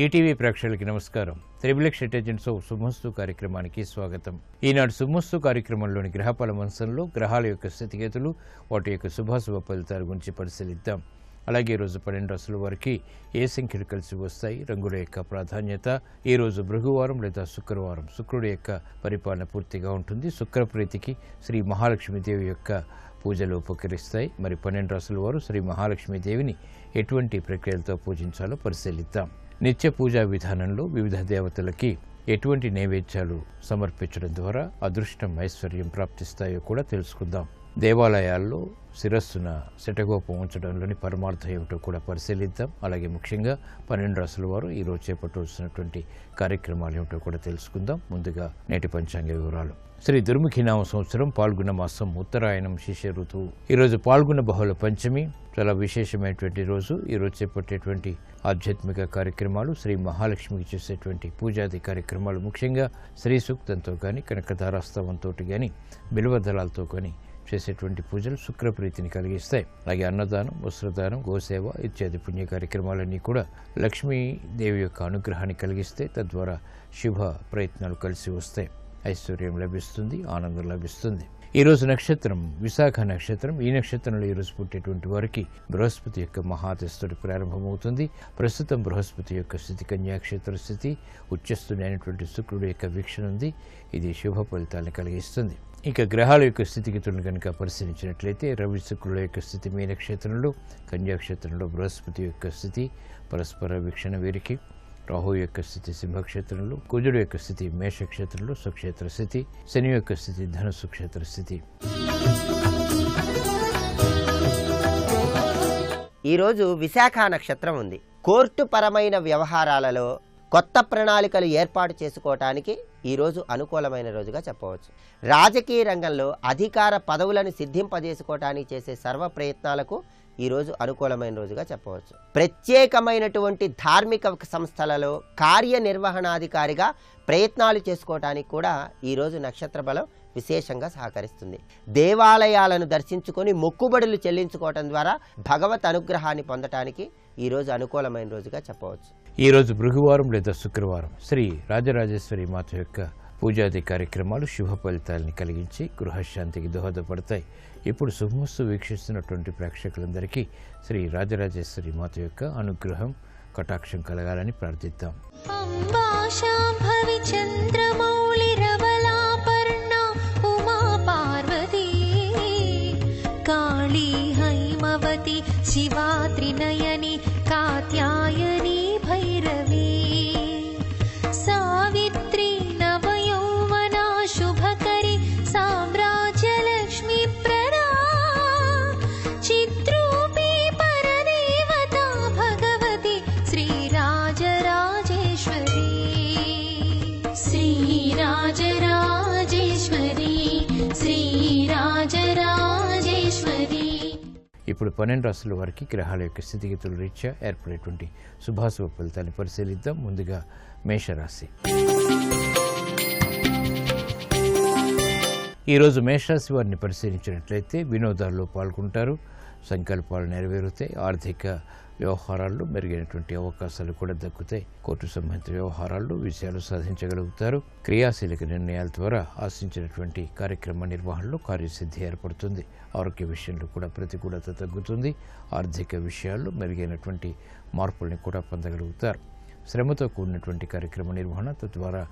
ETV ప్రేక్షకులకి నమస్కారం. Triple intelligence శుభమస్తు కార్యక్రమానికి స్వాగతం. ఈనాడు శుభమస్తు కార్యక్రమంలోని గ్రహఫల మంచంలో గ్రహాల యొక్క స్థితిగతులు, వాటి యొక్క శుభాశుభ ఫలితాల గురించి పరిశీలిద్దాం. అలాగే ఈరోజు 12 రాశుల వారికి ఏ సంఖ్యలు కలిసి వస్తాయి, రంగుల యొక్క ప్రాధాన్యత, ఈరోజు భృగువారం లేదా శుక్రవారం, శుక్రుడి యొక్క పరిపాలన పూర్తిగా ఉంటుంది. శుక్రప్రీతికి శ్రీ మహాలక్ష్మీదేవి యొక్క పూజలు ఉపకరిస్తాయి. మరి 12 రాశుల వారు శ్రీ మహాలక్ష్మీదేవిని ఎటువంటి ప్రక్రియలతో పూజించాలో పరిశీలిద్దాం. నిత్య పూజా విధానంలో వివిధ దేవతలకి ఎటువంటి నైవేద్యాలు సమర్పించడం ద్వారా అదృష్టం, ఐశ్వర్యం ప్రాప్తిస్తాయో కూడా తెలుసుకుందాం. దేవాలయాల్లో శిరస్సున శటగోపం ఉంచడంలోని పరమార్థం ఏమిటో కూడా పరిశీలిద్దాం. అలాగే ముఖ్యంగా 12 రాశుల వారు ఈరోజు చేపట్టవలసినటువంటి కార్యక్రమాలు ఏమిటో కూడా తెలుసుకుందాం. ముందుగా నేటి పంచాంగ వివరాలు. శ్రీ దుర్ముఖినామ సంవత్సరం పాల్గొన మాసం, ఉత్తరాయణం, శిష్య ఋతువు. ఈరోజు పాల్గొన బహుళ పంచమి, చాలా విశేషమైనటువంటి రోజు. ఈరోజు చేపట్టేటువంటి ఆధ్యాత్మిక కార్యక్రమాలు, శ్రీ మహాలక్ష్మికి చేసేటువంటి పూజాది కార్యక్రమాలు, ముఖ్యంగా శ్రీ సూక్తంతో కానీ, కనకధారాస్తవంతో కానీ, బిల్వదళాలతో కానీ చేసేటువంటి పూజలు శుక్రప్రీతిని కలిగిస్తాయి. అలాగే అన్నదానం, వస్త్రదానం, గోసేవ ఇత్యాది పుణ్య కార్యక్రమాలన్నీ కూడా లక్ష్మీదేవి యొక్క అనుగ్రహాన్ని కలిగిస్తే తద్వారా శుభ ప్రయత్నాలు కలిసి వస్తాయి. ఐశ్వర్యం లభిస్తుంది, ఆనందం లభిస్తుంది. ఈరోజు నక్షత్రం విశాఖ నక్షత్రం. ఈ నక్షత్రంలో ఈరోజు పుట్టేటువంటి వారికి బృహస్పతి యొక్క మహాదశతోటి ప్రారంభమవుతుంది. ప్రస్తుతం బృహస్పతి యొక్క స్థితి కన్యాక్షేత్ర స్థితి, ఉచ్చస్థుని అయినటువంటి శుక్రుడు యొక్క వీక్షణ ఉంది. ఇది శుభ ఫలితాలను కలిగిస్తుంది. ఇక గ్రహాల యొక్క స్థితిగతులను కనుక పరిశీలించినట్లయితే రవి శుక్రుల యొక్క స్థితి మీ నక్షత్రంలో, కన్యాక్షేత్రంలో బృహస్పతి యొక్క స్థితి పరస్పర వీక్షణ వీరికి, రాహు యొక్క స్థితి సింహక్షేత్రంలో, కుజుడు యొక్క స్థితి మేషక్షేత్రంలో స్వక్షేత్ర స్థితి, శని యొక్క స్థితి ధనుస్సు క్షేత్ర స్థితి. ఈరోజు విశాఖ నక్షత్రం ఉంది. కోర్టు పరమైన వ్యవహారాలలో కొత్త ప్రణాళికలు ఏర్పాటు చేసుకోవటానికి ఈరోజు అనుకూలమైన రోజుగా చెప్పవచ్చు. రాజకీయ రంగంలో అధికార పదవులను సిద్ధింపజేసుకోవటానికి చేసే సర్వ ప్రయత్నాలకు ఈరోజు అనుకూలమైన రోజుగా చెప్పవచ్చు. ప్రత్యేకమైనటువంటి ధార్మిక సంస్థలలో కార్యనిర్వహణాధికారిగా ప్రయత్నాలు చేసుకోవటానికి కూడా ఈరోజు నక్షత్ర బలం విశేషంగా సహకరిస్తుంది. దేవాలయాలను దర్శించుకొని మొక్కుబడులు చెల్లించుకోవటం ద్వారా భగవత్ అనుగ్రహాన్ని పొందటానికి ఈరోజు అనుకూలమైన రోజుగా చెప్పవచ్చు. ఈరోజు భృగువారం లేదా శుక్రవారం, శ్రీ రాజరాజేశ్వరి మాత యొక్క పూజాది కార్యక్రమాలు శుభ ఫలితాలని కలిగించి గృహశాంతికి దోహదపడతాయి. ఇప్పుడు శుభమస్తు వీక్షిస్తున్నటువంటి ప్రేక్షకులందరికీ శ్రీ రాజరాజేశ్వరి మాత యొక్క అనుగ్రహం, కటాక్షం కలగాలని ప్రార్థిద్దాం. శివా త్రినయని కాత్యాయని భైరవీ సావిత్రి నవయౌవన శుభకరి సామ్రాజ్యలక్ష్మీ ప్రదా చిత్రూపీ పరదేవత భగవతి శ్రీరాజరాజేశ్వరీ శ్రీరాజరాజేశ్వరీ శ్రీరాజరాజేశ్వరీ. ఇప్పుడు 12 రాశుల వారికి గ్రహాల యొక్క స్థితిగతుల రీత్యా ఏర్పడేటువంటి శుభాశుభ ఫలితాన్ని పరిశీలిద్దాం. ముందుగా మేషరాశి. ఈరోజు మేషరాశి వారిని పరిశీలించినట్లయితే వినోదాల్లో పాల్గొంటారు, సంకల్పాలు నెరవేరుతాయి, ఆర్థిక వ్యవహారాల్లో మెరుగైనటువంటి అవకాశాలు కూడా దక్కుతాయి. కోర్టు సంబంధిత వ్యవహారాల్లో విజయాలు సాధించగలుగుతారు. క్రియాశీలక నిర్ణయాల ద్వారా ఆశించినటువంటి కార్యక్రమ నిర్వహణలో కార్యసిద్ధి ఏర్పడుతుంది. ఆరోగ్య విషయంలో కూడా ప్రతికూలత తగ్గుతుంది. ఆర్థిక విషయాల్లో మెరుగైనటువంటి మార్పుల్ని కూడా పొందగలుగుతారు. శ్రమతో కూడినటువంటి కార్యక్రమ నిర్వహణ తద్వారా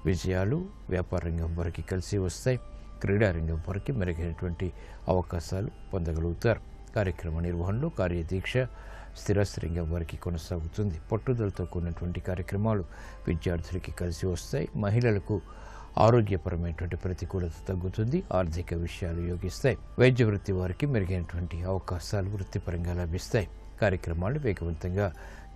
విజయాలు వ్యాపార రంగం వరకు కలిసి వస్తాయి. క్రీడారంగం వరకు మెరుగైనటువంటి అవకాశాలు పొందగలుగుతారు. కార్యక్రమ నిర్వహణలో కార్యదీక్ష స్థిరస్థిరంగం వరకు కొనసాగుతుంది. పట్టుదలతో కూడినటువంటి కార్యక్రమాలు విద్యార్థులకి కలిసి వస్తాయి. మహిళలకు ఆరోగ్యపరమైనటువంటి ప్రతికూలత తగ్గుతుంది. ఆర్థిక విషయాలు యోగిస్తాయి. వైద్య వృత్తి వారికి మెరుగైనటువంటి అవకాశాలు వృత్తిపరంగా లభిస్తాయి. కార్యక్రమాలు వేగవంతంగా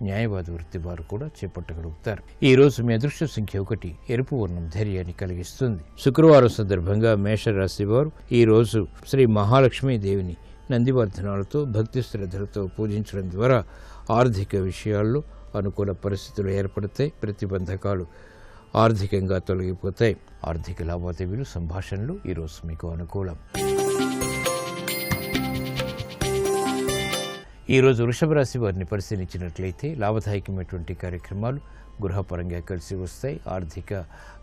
న్యాయవాద వృత్తి వారు కూడా చేపట్టగలుగుతారు. ఈ రోజు మీ అదృష్ట సంఖ్య 1, ఎరుపు వర్ణం ధైర్యాన్ని కలిగిస్తుంది. శుక్రవారం సందర్భంగా మేషరాశి వారు ఈ రోజు శ్రీ మహాలక్ష్మీ దేవిని నందివర్ధనాలతో భక్తి శ్రద్ధలతో పూజించడం ద్వారా ఆర్థిక విషయాల్లో అనుకూల పరిస్థితులు ఏర్పడతాయి. ప్రతిబంధకాలు ఆర్థికంగా తొలగిపోతాయి. ఆర్థిక లావాదేవీలు, సంభాషణలు ఈరోజు మీకు అనుకూలం. ఈరోజు వృషభ రాశి వారిని పరిశీలించినట్లయితే లాభదాయకమైనటువంటి కార్యక్రమాలు గృహపరంగా కలిసి వస్తాయి. ఆర్థిక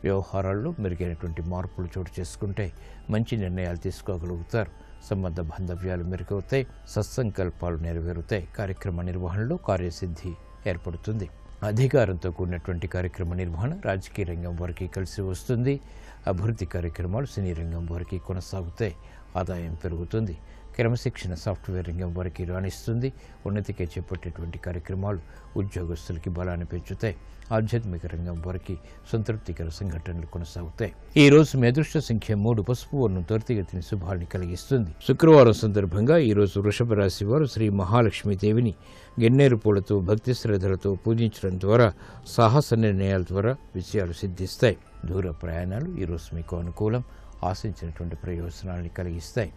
వ్యవహారాల్లో మెరుగైనటువంటి మార్పులు చోటు చేసుకుంటే మంచి నిర్ణయాలు తీసుకోగలుగుతారు. సంబంధ బాంధవ్యాలు మెరుగవుతాయి. సత్సంకల్పాలు నెరవేరుతాయి. కార్యక్రమ నిర్వహణలో కార్యసిద్ధి ఏర్పడుతుంది. అధికారంతో కూడినటువంటి కార్యక్రమ నిర్వహణ రాజకీయ రంగం వారికి కలిసి వస్తుంది. అభివృద్ధి కార్యక్రమాలు సినీ రంగం వారికి కొనసాగుతాయి. ఆదాయం పెరుగుతుంది. క్రమశిక్షణ సాఫ్ట్వేర్ రంగం వారికి రాణిస్తుంది. ఉన్నతికి చేపట్టేటువంటి కార్యక్రమాలు ఉద్యోగస్తులకి బలాన్ని పెంచుతాయి. ఆధ్యాత్మిక రంగం వారికి సంతృప్తికర సంఘటనలు కొనసాగుతాయి. ఈ రోజు మీ అదృష్ట సంఖ్య 3. పసుపు వర్ణం త్వరితగతిని శుభాన్ని కలిగిస్తుంది. శుక్రవారం సందర్భంగా ఈ రోజు వృషభ రాశి వారు శ్రీ మహాలక్ష్మీదేవిని గన్నేరు పూలతో భక్తి శ్రద్ధలతో పూజించడం ద్వారా సాహస నిర్ణయాల ద్వారా విజయాలు సిద్ధిస్తాయి. దూర ప్రయాణాలు ఈ రోజు మీకు అనుకూలం. ఆశించినటువంటి ప్రయోజనాన్ని కలిగిస్తాయి.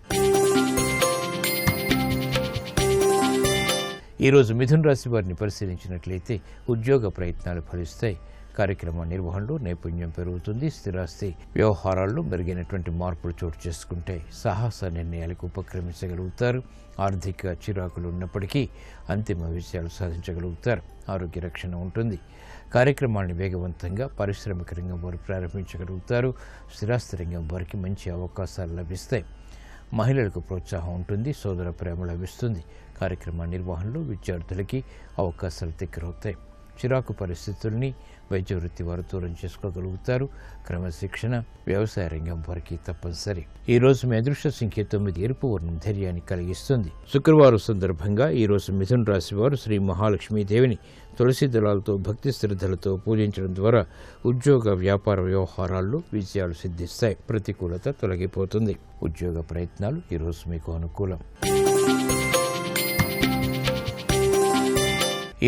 ఈరోజు మిథున రాశి వారిని పరిశీలించినట్లయితే ఉద్యోగ ప్రయత్నాలు ఫలిస్తాయి. కార్యక్రమ నిర్వహణలో నైపుణ్యం పెరుగుతుంది. స్థిరాస్తి వ్యవహారాల్లో మెరుగైనటువంటి మార్పులు చోటు చేసుకుంటాయి. సాహస నిర్ణయాలకు ఉపక్రమించగలుగుతారు. ఆర్థిక చిరాకులు ఉన్నప్పటికీ అంతిమ విజయాలు సాధించగలుగుతారు. ఆరోగ్య రక్షణ ఉంటుంది. కార్యక్రమాన్ని వేగవంతంగా పారిశ్రామిక రంగం వారు ప్రారంభించగలుగుతారు. స్థిరాస్తి రంగం వారికి మంచి అవకాశాలు లభిస్తాయి. మహిళలకు ప్రోత్సాహం ఉంటుంది. సోదర ప్రేమ లభిస్తుంది. కార్యక్రమ నిర్వహణలో విద్యార్థులకి అవకాశాలు దగ్గరవుతాయి. చిరాకు పరిస్థితుల్ని వైద్య వృత్తి వారు దూరం చేసుకోగలుగుతారు. క్రమశిక్షణ వ్యవసాయ రంగం వారికి తప్పనిసరి. ఈ రోజు మీ అదృష్ట సంఖ్య 9. ఎరుపు వర్ణం ధైర్యాన్ని కలిగిస్తుంది. శుక్రవారం సందర్భంగా ఈ రోజు మిథున రాశి వారు శ్రీ మహాలక్ష్మీదేవిని తులసి దళాలతో భక్తి శ్రద్ధలతో పూజించడం ద్వారా ఉద్యోగ వ్యాపార వ్యవహారాల్లో విజయాలు సిద్ధిస్తాయి. ప్రతికూలత తొలగిపోతుంది. ఉద్యోగ ప్రయత్నాలు ఈ రోజు మీకు అనుకూలం.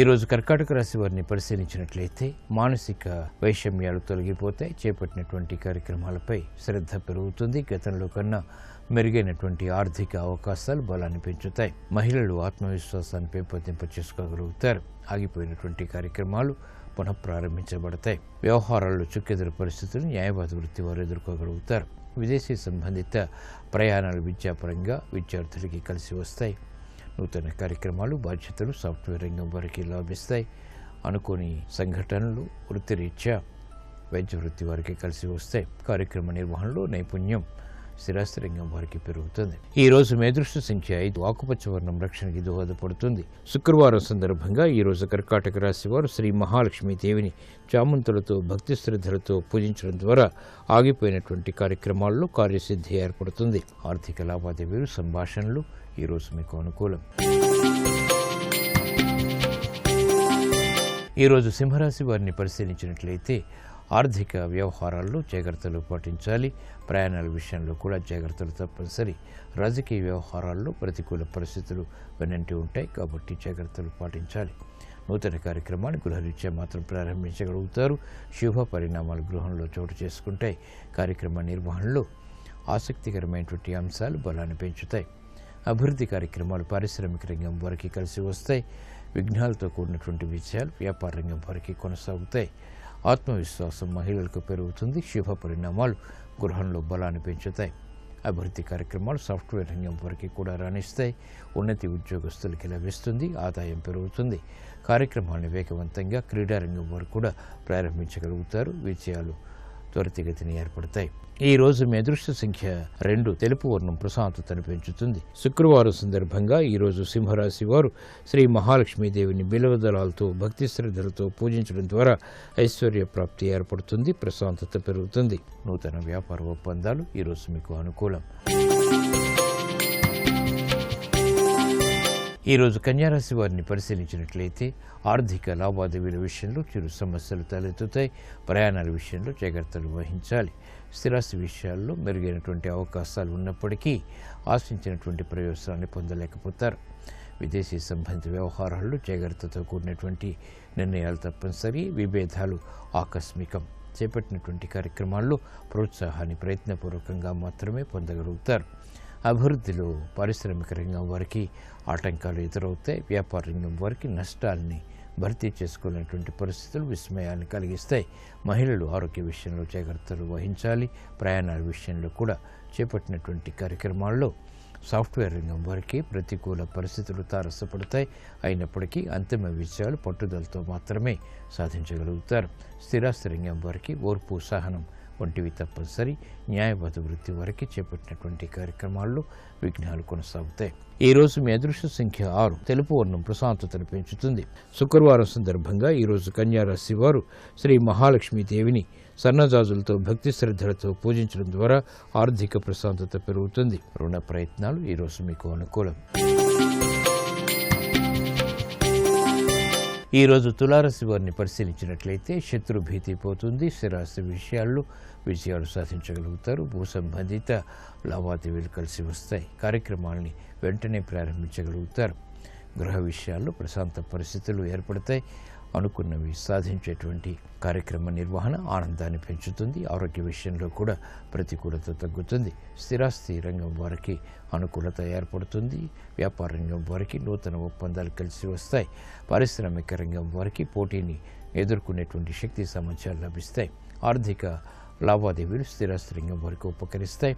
ఈరోజు కర్కాటక రాశి వారిని పరిశీలించినట్లయితే మానసిక వైషమ్యాలు తొలగిపోతాయి. చేపట్టినటువంటి కార్యక్రమాలపై శ్రద్ధ పెరుగుతుంది. గతంలో కన్నా మెరుగైనటువంటి ఆర్థిక అవకాశాలు బలాన్ని పెంచుతాయి. మహిళలు ఆత్మవిశ్వాసాన్ని పెంపొందింప చేసుకోగలుగుతారు. ఆగిపోయినటువంటి కార్యక్రమాలు పునఃప్రారంభించబడతాయి. వ్యవహారాల్లో చుక్కెదురు పరిస్థితులు న్యాయవాద వృత్తి వారు ఎదుర్కోగలుగుతారు. విదేశీ సంబంధిత ప్రయాణాలు విద్యాపరంగా విద్యార్థులకి కలిసి వస్తాయి. నూతన కార్యక్రమాలు బాధ్యతలు సాఫ్ట్వేర్ రంగం వారికి లాభిస్తాయి. అనుకోని సంఘటనలు వృత్తిరీత్యా వైద్య వృత్తి వారికి కలిసి వస్తాయి. కార్యక్రమ నిర్వహణలో నైపుణ్యం స్థిరాస్తి రంగం వారికి పెరుగుతుంది. ఈ రోజు మీ అదృష్ట సంఖ్య 5. ఆకుపచ్చ వర్ణం రక్షణకి దోహదపడుతుంది. శుక్రవారం సందర్భంగా ఈ రోజు కర్కాటక రాశి వారు శ్రీ మహాలక్ష్మీదేవిని చామంతులతో భక్తి శ్రద్ధలతో పూజించడం ద్వారా ఆగిపోయినటువంటి కార్యక్రమాల్లో కార్యసిద్ధి ఏర్పడుతుంది. ఆర్థిక లావాదేవీలు సంభాషణలు ఈ రోజు మీకు అనుకూలం. ఈరోజు సింహరాశి వారిని పరిశీలించినట్లయితే ఆర్థిక వ్యవహారాల్లో జాగ్రత్తలు పాటించాలి. ప్రయాణాల విషయంలో కూడా జాగ్రత్తలు తప్పనిసరి. రాజకీయ వ్యవహారాల్లో ప్రతికూల పరిస్థితులు వెన్నంటి ఉంటాయి కాబట్టి జాగ్రత్తలు పాటించాలి. నూతన కార్యక్రమాన్ని గృహరీత్యా మాత్రం ప్రారంభించగలుగుతారు. శుభ పరిణామాలు గృహంలో చోటు చేసుకుంటాయి. కార్యక్రమ నిర్వహణలో ఆసక్తికరమైనటువంటి అంశాలు బలాన్ని పెంచుతాయి. అభివృద్ధి కార్యక్రమాలు పారిశ్రామిక రంగం వారికి కలిసి వస్తాయి. విఘ్నాలతో కూడినటువంటి విజయాలు వ్యాపార రంగం వారికి కొనసాగుతాయి. ఆత్మవిశ్వాసం మహిళలకు పెరుగుతుంది. శుభ పరిణామాలు గృహంలో బలాన్ని పెంచుతాయి. అభివృద్ధి కార్యక్రమాలు సాఫ్ట్వేర్ రంగం వారికి కూడా రాణిస్తాయి. ఉన్నతి ఉద్యోగస్తులకి లభిస్తుంది. ఆదాయం పెరుగుతుంది. కార్యక్రమాన్ని వేగవంతంగా క్రీడారంగం వారు కూడా ప్రారంభించగలుగుతారు. విజయాలు త్వరితగతిని ఏర్పడతాయి. ఈ రోజు మీ అదృష్ట సంఖ్య 2. తెలుపు వర్ణం ప్రశాంతతను పెంచుతుంది. శుక్రవారం సందర్భంగా ఈ రోజు సింహరాశి వారు శ్రీ మహాలక్ష్మీదేవిని బిల్వదళాలతో భక్తి శ్రద్ధలతో పూజించడం ద్వారా ఐశ్వర్య ప్రాప్తి ఏర్పడుతుంది. ప్రశాంతత పెరుగుతుంది. నూతన వ్యాపార ఒప్పందాలు ఈ రోజు మీకు అనుకూలం. ఈరోజు కన్యారాశి వారిని పరిశీలించినట్లయితే ఆర్థిక లావాదేవీల విషయంలో చిరు సమస్యలు తలెత్తుతాయి. ప్రయాణాల విషయంలో జాగ్రత్తలు వహించాలి. స్థిరాస్తి విషయాల్లో మెరుగైనటువంటి అవకాశాలు ఉన్నప్పటికీ ఆశించినటువంటి ప్రయోజనాన్ని పొందలేకపోతారు. విదేశీ సంబంధిత వ్యవహారాల్లో జాగ్రత్తతో కూడినటువంటి నిర్ణయాలు తప్పనిసరి. విభేదాలు ఆకస్మికం. చేపట్టినటువంటి కార్యక్రమాల్లో ప్రోత్సాహాన్ని ప్రయత్నపూర్వకంగా మాత్రమే పొందగలుగుతారు. అభివృద్ధిలో పారిశ్రామిక రంగం వారికి ఆటంకాలు ఎదురవుతాయి. వ్యాపార రంగం వారికి నష్టాలని భర్తీ చేసుకోలేనటువంటి పరిస్థితులు విస్మయాన్ని కలిగిస్తాయి. మహిళలు ఆరోగ్య విషయంలో జాగ్రత్తలు వహించాలి. ప్రయాణాల విషయంలో కూడా చేపట్టినటువంటి కార్యక్రమాల్లో సాఫ్ట్వేర్ రంగం వారికి ప్రతికూల పరిస్థితులు తారసపడతాయి. అయినప్పటికీ అంతిమ విజయాలు పట్టుదలతో మాత్రమే సాధించగలుగుతారు. స్థిరాస్తి రంగం వారికి ఓర్పు, సహనం వంటివి తప్పనిసరి. న్యాయవాద వృత్తి వారికి చేపట్టినటువంటి కార్యక్రమాల్లో విఘ్నాలు కొనసాగుతాయి. ఈ రోజు మీ అదృష్ట సంఖ్య 6. తెలుపు వర్ణం ప్రశాంతతను పెంచుతుంది. శుక్రవారం సందర్భంగా ఈరోజు కన్యారాశి వారు శ్రీ మహాలక్ష్మీదేవిని సన్నజాజులతో భక్తి శ్రద్ధలతో పూజించడం ద్వారా ఆర్థిక ప్రశాంతత పెరుగుతుంది. రుణ ప్రయత్నాలు ఈరోజు మీకు అనుకూలం. ఈరోజు తులారాశి వారిని పరిశీలించినట్లయితే శత్రు భీతి పోతుంది. స్థిరాస్తి విషయాల్లో విజయాలు సాధించగలుగుతారు. భూ సంబంధిత లావాదేవీలు కలిసి వస్తాయి. కార్యక్రమాలని వెంటనే ప్రారంభించగలుగుతారు. గృహ విషయాల్లో ప్రశాంత పరిస్థితులు ఏర్పడతాయి. అనుకున్నవి సాధించేటువంటి కార్యక్రమ నిర్వహణ ఆనందాన్ని పెంచుతుంది. ఆరోగ్య విషయంలో కూడా ప్రతికూలత తగ్గుతుంది. స్థిరాస్తి రంగం వారికి అనుకూలత ఏర్పడుతుంది. వ్యాపార రంగం వారికి నూతన ఒప్పందాలు కలిసి వస్తాయి. పారిశ్రామిక రంగం వారికి పోటీని ఎదుర్కొనేటువంటి శక్తి సామర్థ్యాలు లభిస్తాయి. ఆర్థిక లావాదేవీలు స్థిరాస్తి రంగం వారికి ఉపకరిస్తాయి.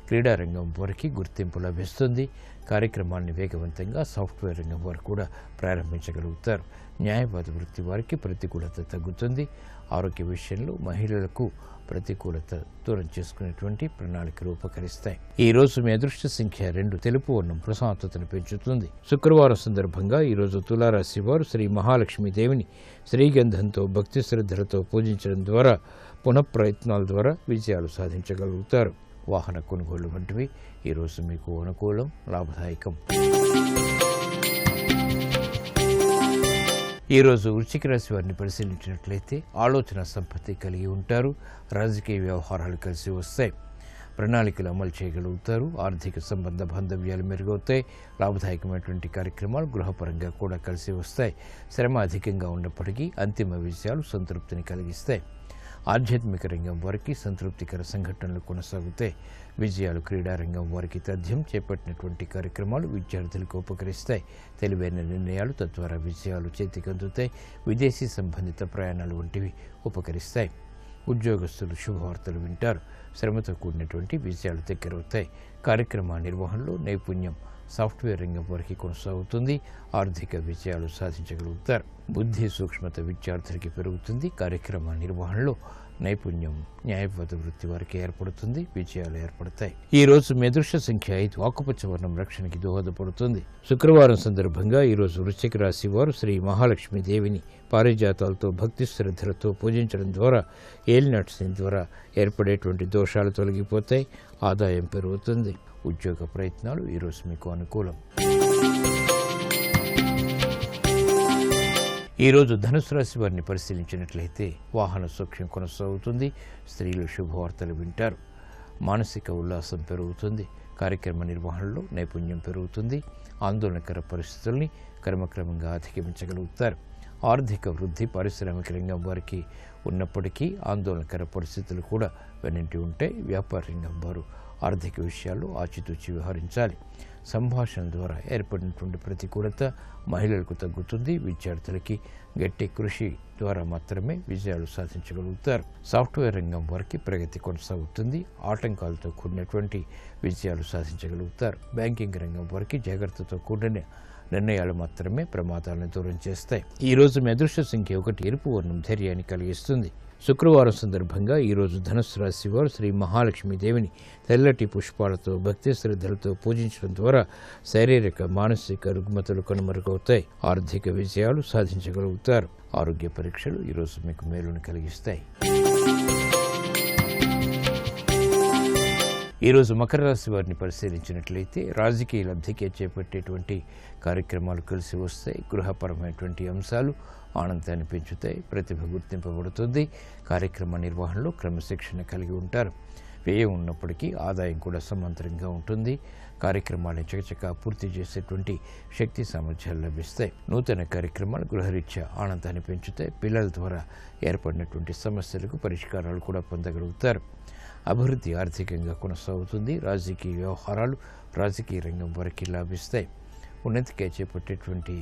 క్రీడా రంగం వారికి గుర్తింపు లభిస్తుంది. కార్యక్రమాన్ని వేగవంతంగా సాఫ్ట్వేర్ రంగం వారు కూడా ప్రారంభించగలుగుతారు. న్యాయవాద వృత్తి వారికి ప్రతికూలత తగ్గుతుంది. ఆరోగ్య విషయంలో మహిళలకు ప్రతికూలత దూరం చేసుకునేటువంటి ప్రణాళికలు ఉపకరిస్తాయి. ఈ రోజు మీ అదృష్ట సంఖ్య 2. తెలుపు వర్ణం ప్రశాంతతను పెంచుతుంది. శుక్రవారం సందర్భంగా ఈరోజు తులారాశి వారు శ్రీ మహాలక్ష్మీదేవిని శ్రీగంధంతో భక్తి శ్రద్ధలతో పూజించడం ద్వారా పునఃప్రయత్నాల ద్వారా విజయాలు సాధించగలుగుతారు. వాహన కొనుగోలు వంటివి ఈరోజు మీకు అనుకూలం, లాభదాయకం. ఈరోజు వృశ్చిక రాశి వారిని పరిశీలించినట్లయితే ఆలోచన సంపత్తి కలిగి ఉంటారు. రాజకీయ వ్యవహారాలు కలిసి వస్తాయి. ప్రణాళికలు అమలు చేయగలుగుతారు. ఆర్థిక సంబంధ బాంధవ్యాలు మెరుగవుతాయి. లాభదాయకమైనటువంటి కార్యక్రమాలు గృహపరంగా కూడా కలిసి వస్తాయి. శ్రమ అధికంగా ఉన్నప్పటికీ అంతిమ విజయాలు సంతృప్తిని కలిగిస్తాయి. ఆధ్యాత్మిక రంగం వారికి సంతృప్తికర సంఘటనలు కొనసాగుతాయి. విజయాలు క్రీడా రంగం వారికి తథ్యం. చేపట్టినటువంటి కార్యక్రమాలు విద్యార్థులకు ఉపకరిస్తాయి. తెలివైన నిర్ణయాలు తద్వారా విజయాలు చేతికందుతాయి. విదేశీ సంబంధిత ప్రయాణాలు వంటివి ఉపకరిస్తాయి. ఉద్యోగస్తులు శుభవార్తలు వింటారు. శ్రమతో కూడినటువంటి విజయాలు దగ్గరవుతాయి. కార్యక్రమ నిర్వహణలో నైపుణ్యం సాఫ్ట్వేర్ రంగం వారికి కొనసాగుతుంది. ఆర్థిక విజయాలు సాధించగలుగుతారు. బుద్ధి సూక్ష్మత విద్యార్థులకి పెరుగుతుంది. కార్యక్రమ నిర్వహణలో నైపుణ్యం న్యాయవాద వృత్తి వారికి ఏర్పడుతుంది. విజయాలు ఏర్పడతాయి. ఈ రోజు మీ అదృష్ట సంఖ్య 5. ఆకుపచ్చ వర్ణం రక్షణకి దోహదపడుతుంది. శుక్రవారం సందర్భంగా ఈరోజు వృశ్చిక రాశి వారు శ్రీ మహాలక్ష్మీదేవిని పారిజాతాలతో భక్తి శ్రద్ధలతో పూజించడం ద్వారా ఏలినాటి శని ద్వారా ఏర్పడేటువంటి దోషాలు తొలగిపోతాయి. ఆదాయం పెరుగుతుంది. ఉద్యోగ ప్రయత్నాలు ఈరోజు మీకు అనుకూలం. ఈరోజు ధనుసు రాశి వారిని పరిశీలించినట్లయితే వాహన సౌఖ్యం కొనసాగుతుంది. స్త్రీలు శుభవార్తలు వింటారు. మానసిక ఉల్లాసం పెరుగుతుంది. కార్యక్రమ నిర్వహణలో నైపుణ్యం పెరుగుతుంది. ఆందోళనకర పరిస్థితుల్ని క్రమక్రమంగా అధిగమించగలుగుతారు. ఆర్థిక వృద్ధి పారిశ్రామిక రంగం వారికి ఉన్నప్పటికీ ఆందోళనకర పరిస్థితులు కూడా వెన్నంటి ఉంటాయి. వ్యాపార రంగం వారు ఆర్థిక విషయాల్లో ఆచితూచి వ్యవహరించాలి. సంభాషణ ద్వారా ఏర్పడినటువంటి ప్రతికూలత మహిళలకు తగ్గుతుంది. విద్యార్థులకి గట్టి కృషి ద్వారా మాత్రమే విజయాలు సాధించగలుగుతారు. సాఫ్ట్వేర్ రంగం వారికి ప్రగతి కొనసాగుతుంది. ఆటంకాలతో కూడినటువంటి విజయాలు సాధించగలుగుతారు. బ్యాంకింగ్ రంగం వారికి జాగ్రత్తతో కూడిన నిర్ణయాలు మాత్రమే ప్రమాదాలను దూరం చేస్తాయి. ఈ రోజు మీ అదృష్ట సంఖ్య 1. ఎరుపు వర్ణం ధైర్యాన్ని కలిగిస్తుంది. శుక్రవారం సందర్భంగా ఈరోజు ధనుసు రాశి వారు శ్రీ మహాలక్ష్మీదేవిని తెల్లటి పుష్పాలతో భక్తి శ్రద్ధలతో పూజించడం ద్వారా శారీరక మానసిక రుగ్మతలు కనుమరుగవుతాయి. ఆర్థిక విజయాలు సాధించగలుగుతారు. ఆరోగ్య పరీక్షలు ఈరోజు మీకు మేలును కలిగిస్తాయి. ఈరోజు మకర రాశి వారిని పరిశీలించినట్లయితే రాజకీయ లబ్ధికే చేపట్టేటువంటి కార్యక్రమాలు కలిసి వస్తాయి. గృహపరమైనటువంటి అంశాలు ఆనందాన్ని పెంచుతాయి. ప్రతిభ గుర్తింపబడుతుంది. కార్యక్రమ నిర్వహణలో క్రమశిక్షణ కలిగి ఉంటారు. వ్యయం ఉన్నప్పటికీ ఆదాయం కూడా సమాంతరంగా ఉంటుంది. కార్యక్రమాలను చకచకా పూర్తి చేసేటువంటి శక్తి సామర్థ్యాలు లభిస్తాయి. నూతన కార్యక్రమాలు గృహరీత్యా ఆనందాన్ని పెంచుతాయి. పిల్లల ద్వారా ఏర్పడినటువంటి సమస్యలకు పరిష్కారాలు కూడా పొందగలుగుతారు. అభివృద్ధి ఆర్థికంగా కొనసాగుతుంది. రాజకీయ వ్యవహారాలు రాజకీయ రంగం వారికి లాభిస్తాయి. ఉన్నతిగా చేపట్టేటువంటి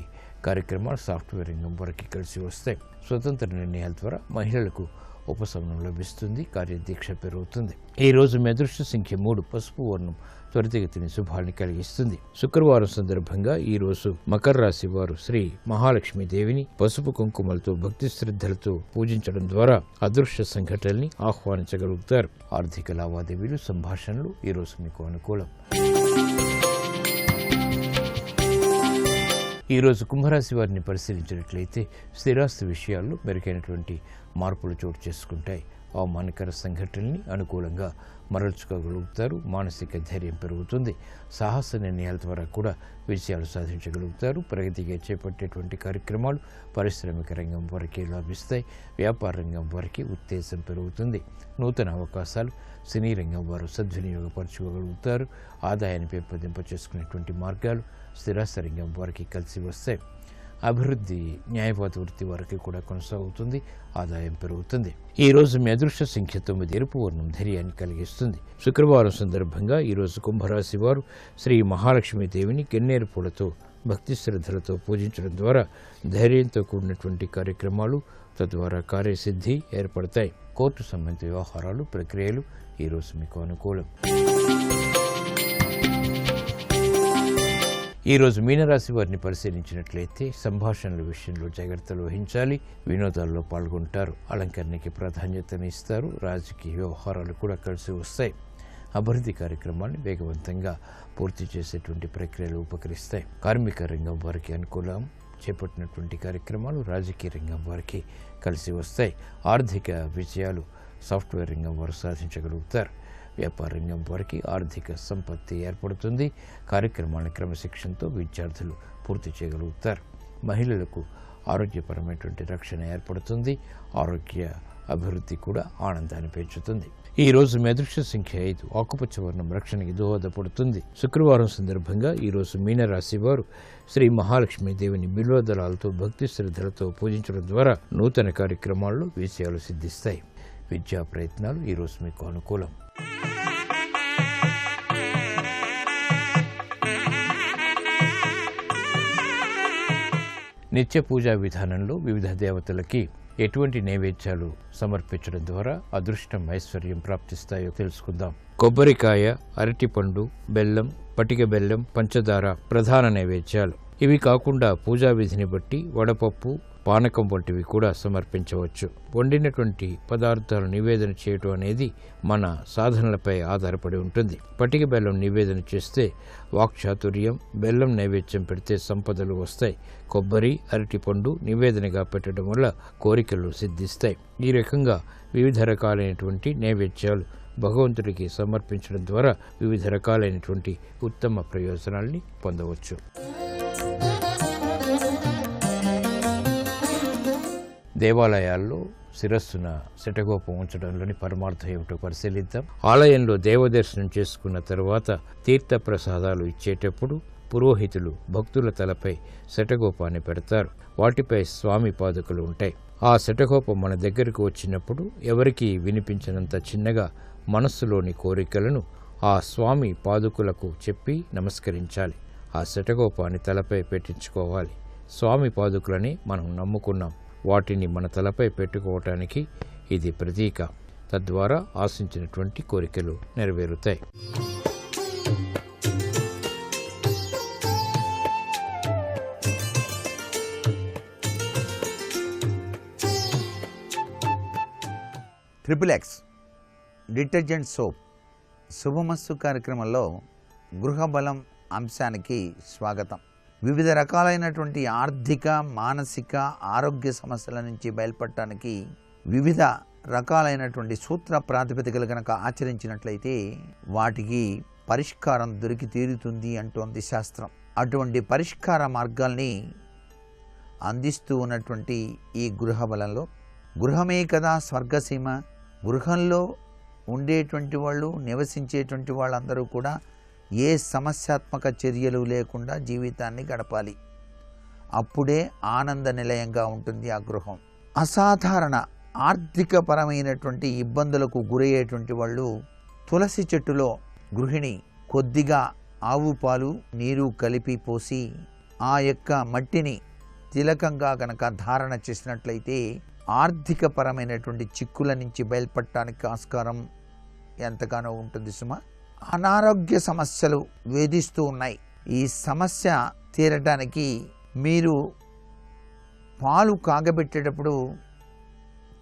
కార్యక్రమాలు సాఫ్ట్వేర్ రంగం వరకు కలిసి వస్తాయి. స్వతంత్ర నిర్ణయాల ద్వారా మహిళలకు ఉపశమనం లభిస్తుంది. కార్యదీక్ష పెరుగుతుంది. ఈ రోజు మీ అదృష్ట సంఖ్య 3. పసుపు వర్ణం త్వరితగతిని శుభాన్ని కలిగిస్తుంది. శుక్రవారం సందర్భంగా ఈ రోజు మకర రాశి వారు శ్రీ మహాలక్ష్మీదేవిని పసుపు కుంకుమలతో భక్తి శ్రద్ధలతో పూజించడం ద్వారా అదృష్ట సంఘటనల్ని ఆహ్వానించగలుగుతారు. ఆర్థిక లావాదేవీలు, సంభాషణలు ఈ రోజు మీకు అనుకూలం. ఈరోజు కుంభరాశి వారిని పరిశీలించినట్లయితే స్థిరాస్తి విషయాల్లో మెరుగైనటువంటి మార్పులు చోటు చేసుకుంటాయి. అవమానకర సంఘటనల్ని అనుకూలంగా మరల్చుకోగలుగుతారు. మానసిక ధైర్యం పెరుగుతుంది. సాహస నిర్ణయాల ద్వారా కూడా విజయాలు సాధించగలుగుతారు. ప్రగతిగా చేపట్టేటువంటి కార్యక్రమాలు పారిశ్రామిక రంగం వరకే లాభిస్తాయి. వ్యాపార రంగం వరకు ఉత్తేజం పెరుగుతుంది. నూతన అవకాశాలు సినీ రంగం వారు సద్వినియోగపరచుకోగలుగుతారు. ఆదాయాన్ని పెంపొందింప చేసుకునేటువంటి మార్గాలు స్థిరాస్తి రంగం వారికి కలిసి వస్తాయి. అభివృద్ధి న్యాయవాద వృత్తి వరకు కూడా కొనసాగుతుంది. ఆదాయం పెరుగుతుంది. ఈ రోజు మీ అదృష్ట సంఖ్య 9. ఎరుపు వర్ణం ధైర్యాన్ని కలిగిస్తుంది. శుక్రవారం సందర్భంగా ఈ రోజు కుంభరాశి వారు శ్రీ మహాలక్ష్మీదేవిని గన్నేరు పూలతో భక్తి శ్రద్ధలతో పూజించడం ద్వారా ధైర్యంతో కూడినటువంటి కార్యక్రమాలు, తద్వారా కార్యసిద్ధి ఏర్పడతాయి. కోర్టు సంబంధిత వ్యవహారాలు, ప్రక్రియలు ఈ రోజు మీకు అనుకూలం. ఈ రోజు మీనరాశి వారిని పరిశీలించినట్లయితే సంభాషణల విషయంలో జాగ్రత్తలు వహించాలి. వినోదాల్లో పాల్గొంటారు. అలంకరణకి ప్రాధాన్యతను ఇస్తారు. రాజకీయ వ్యవహారాలు కూడా కలిసి వస్తాయి. అభివృద్ధి కార్యక్రమాన్ని వేగవంతంగా పూర్తి చేసేటువంటి ప్రక్రియలు ఉపకరిస్తాయి. కార్మిక రంగం వారికి అనుకూలం. చేపట్టినటువంటి కార్యక్రమాలు రాజకీయ రంగం వారికి కలిసి వస్తాయి. ఆర్థిక విజయాలు సాఫ్ట్వేర్ రంగం వారు సాధించగలుగుతారు. వ్యాపార రంగం వారికి ఆర్థిక సంపత్తి ఏర్పడుతుంది. కార్యక్రమాన్ని క్రమశిక్షణతో విద్యార్థులు పూర్తి చేయగలుగుతారు. మహిళలకు ఆరోగ్యపరమైనటువంటి రక్షణ ఏర్పడుతుంది. ఆరోగ్య అభివృద్ధి కూడా ఆనందాన్ని పెంచుతుంది. ఈ రోజు మీ అదృష్ట సంఖ్య 5. ఆకుపచ్చ వర్ణం రక్షణకి దోహదపడుతుంది. శుక్రవారం సందర్భంగా ఈ రోజు మీనరాశి వారు శ్రీ మహాలక్ష్మీదేవిని బిల్వదళాలతో భక్తి శ్రద్ధలతో పూజించడం ద్వారా నూతన కార్యక్రమాల్లో విజయాలు సిద్ధిస్తాయి. విద్యా ప్రయత్నాలు ఈ రోజు మీకు అనుకూలం. నిత్య పూజా విధానంలో వివిధ దేవతలకి ఎటువంటి నైవేద్యాలు సమర్పించడం ద్వారా అదృష్టం, ఐశ్వర్యం ప్రాప్తిస్తాయో తెలుసుకుందాం. కొబ్బరికాయ, అరటిపండు, బెల్లం, పటిక బెల్లం, పంచదార ప్రధాన నైవేద్యాలు. ఇవి కాకుండా పూజా విధిని బట్టి వడపప్పు, పానకం వంటివి కూడా సమర్పించవచ్చు. వండినటువంటి పదార్థాలు నివేదన చేయటం అనేది మన సాధనలపై ఆధారపడి ఉంటుంది. పటిక బెల్లం నివేదన చేస్తే వాక్చాతుర్యం, బెల్లం నైవేద్యం పెడితే సంపదలు వస్తాయి. కొబ్బరి, అరటిపండు నివేదనగా పెట్టడం వల్ల కోరికలు సిద్ధిస్తాయి. ఈ రకంగా వివిధ రకాలైనటువంటి నైవేద్యాలు భగవంతుడికి సమర్పించడం ద్వారా వివిధ రకాలైనటువంటి ఉత్తమ ప్రయోజనాల్ని పొందవచ్చు. దేవాలయాల్లో శిరస్సున శటగోపం ఉంచడంలోని పరమార్థం ఏమిటో పరిశీలిద్దాం. ఆలయంలో దేవదర్శనం చేసుకున్న తరువాత తీర్థ ప్రసాదాలు ఇచ్చేటప్పుడు పురోహితులు భక్తుల తలపై శటగోపాన్ని పెడతారు. వాటిపై స్వామి పాదుకలు ఉంటాయి. ఆ శటగోపం మన దగ్గరకు వచ్చినప్పుడు ఎవరికీ వినిపించినంత చిన్నగా మనస్సులోని కోరికలను ఆ స్వామి పాదుకులకు చెప్పి నమస్కరించాలి. ఆ శటగోపాన్ని తలపై పెట్టించుకోవాలి. స్వామి పాదుకులని మనం నమ్ముకున్నాం. వాటిని మన తలపై పెట్టుకోవటానికి ఇది ప్రతీక. తద్వారా ఆశించినటువంటి కోరికలు నెరవేరుతాయి. XXX డిటర్జెంట్ సోప్ శుభమస్తు కార్యక్రమంలో గృహబలం అంశానికి స్వాగతం. వివిధ రకాలైనటువంటి ఆర్థిక, మానసిక, ఆరోగ్య సమస్యల నుంచి బయలుపడటానికి వివిధ రకాలైనటువంటి సూత్ర ప్రాతిపదికలు కనుక ఆచరించినట్లయితే వాటికి పరిష్కారం దొరికి తీరుతుంది అంటోంది శాస్త్రం. అటువంటి పరిష్కార మార్గాల్ని అందిస్తూ ఉన్నటువంటి ఈ గృహబలంలో, గృహమే కదా స్వర్గసీమ, గృహంలో ఉండేటువంటి వాళ్ళు, నివసించేటువంటి వాళ్ళందరూ కూడా ఏ సమస్యాత్మక చర్యలు లేకుండా జీవితాన్ని గడపాలి. అప్పుడే ఆనంద నిలయంగా ఉంటుంది ఆ గృహం. అసాధారణ ఆర్థికపరమైనటువంటి ఇబ్బందులకు గురయ్యేటువంటి వాళ్ళు తులసి చెట్టులో గృహిణి కొద్దిగా ఆవు పాలు, నీరు కలిపి పోసి ఆ యొక్క మట్టిని తిలకంగా కనుక ధారణ చేసినట్లయితే ఆర్థికపరమైనటువంటి చిక్కుల నుంచి బయలుపడటానికి ఆస్కారం ఎంతగానో ఉంటుంది సుమా. అనారోగ్య సమస్యలు వేధిస్తూ ఉన్నాయి. ఈ సమస్య తీరటానికి మీరు పాలు కాగబెట్టేటప్పుడు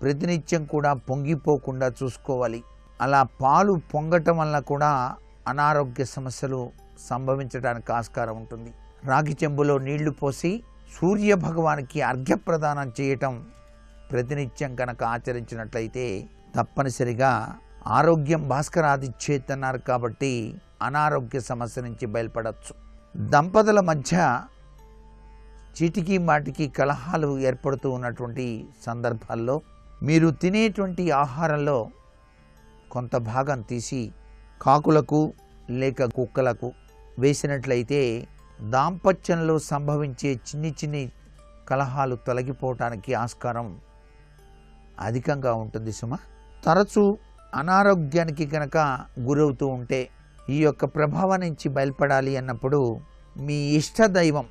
ప్రతినిత్యం కూడా పొంగిపోకుండా చూసుకోవాలి. అలా పాలు పొంగటం వల్ల కూడా అనారోగ్య సమస్యలు సంభవించడానికి ఆస్కారం ఉంటుంది. రాగి చెంబులో నీళ్లు పోసి సూర్య భగవానికి అర్ఘ్యప్రదానం చేయటం ప్రతినిత్యం కనుక ఆచరించినట్లయితే తప్పనిసరిగా ఆరోగ్యం భాస్కరాదిచ్చేత్ అన్నారు కాబట్టి అనారోగ్య సమస్య నుంచి బయలుపడవచ్చు. దంపతుల మధ్య చీటికి మాటికి కలహాలు ఏర్పడుతూ ఉన్నటువంటి సందర్భాల్లో మీరు తినేటువంటి ఆహారంలో కొంత భాగం తీసి కాకులకు లేక కుక్కలకు వేసినట్లయితే దాంపత్యంలో సంభవించే చిన్ని కలహాలు తొలగిపోవటానికి ఆస్కారం అధికంగా ఉంటుంది సుమ. తరచూ అనారోగ్యానికి కనుక గురవుతూ ఉంటే ఈ యొక్క ప్రభావం నుంచి బయలుపడాలి అన్నప్పుడు మీ ఇష్ట దైవం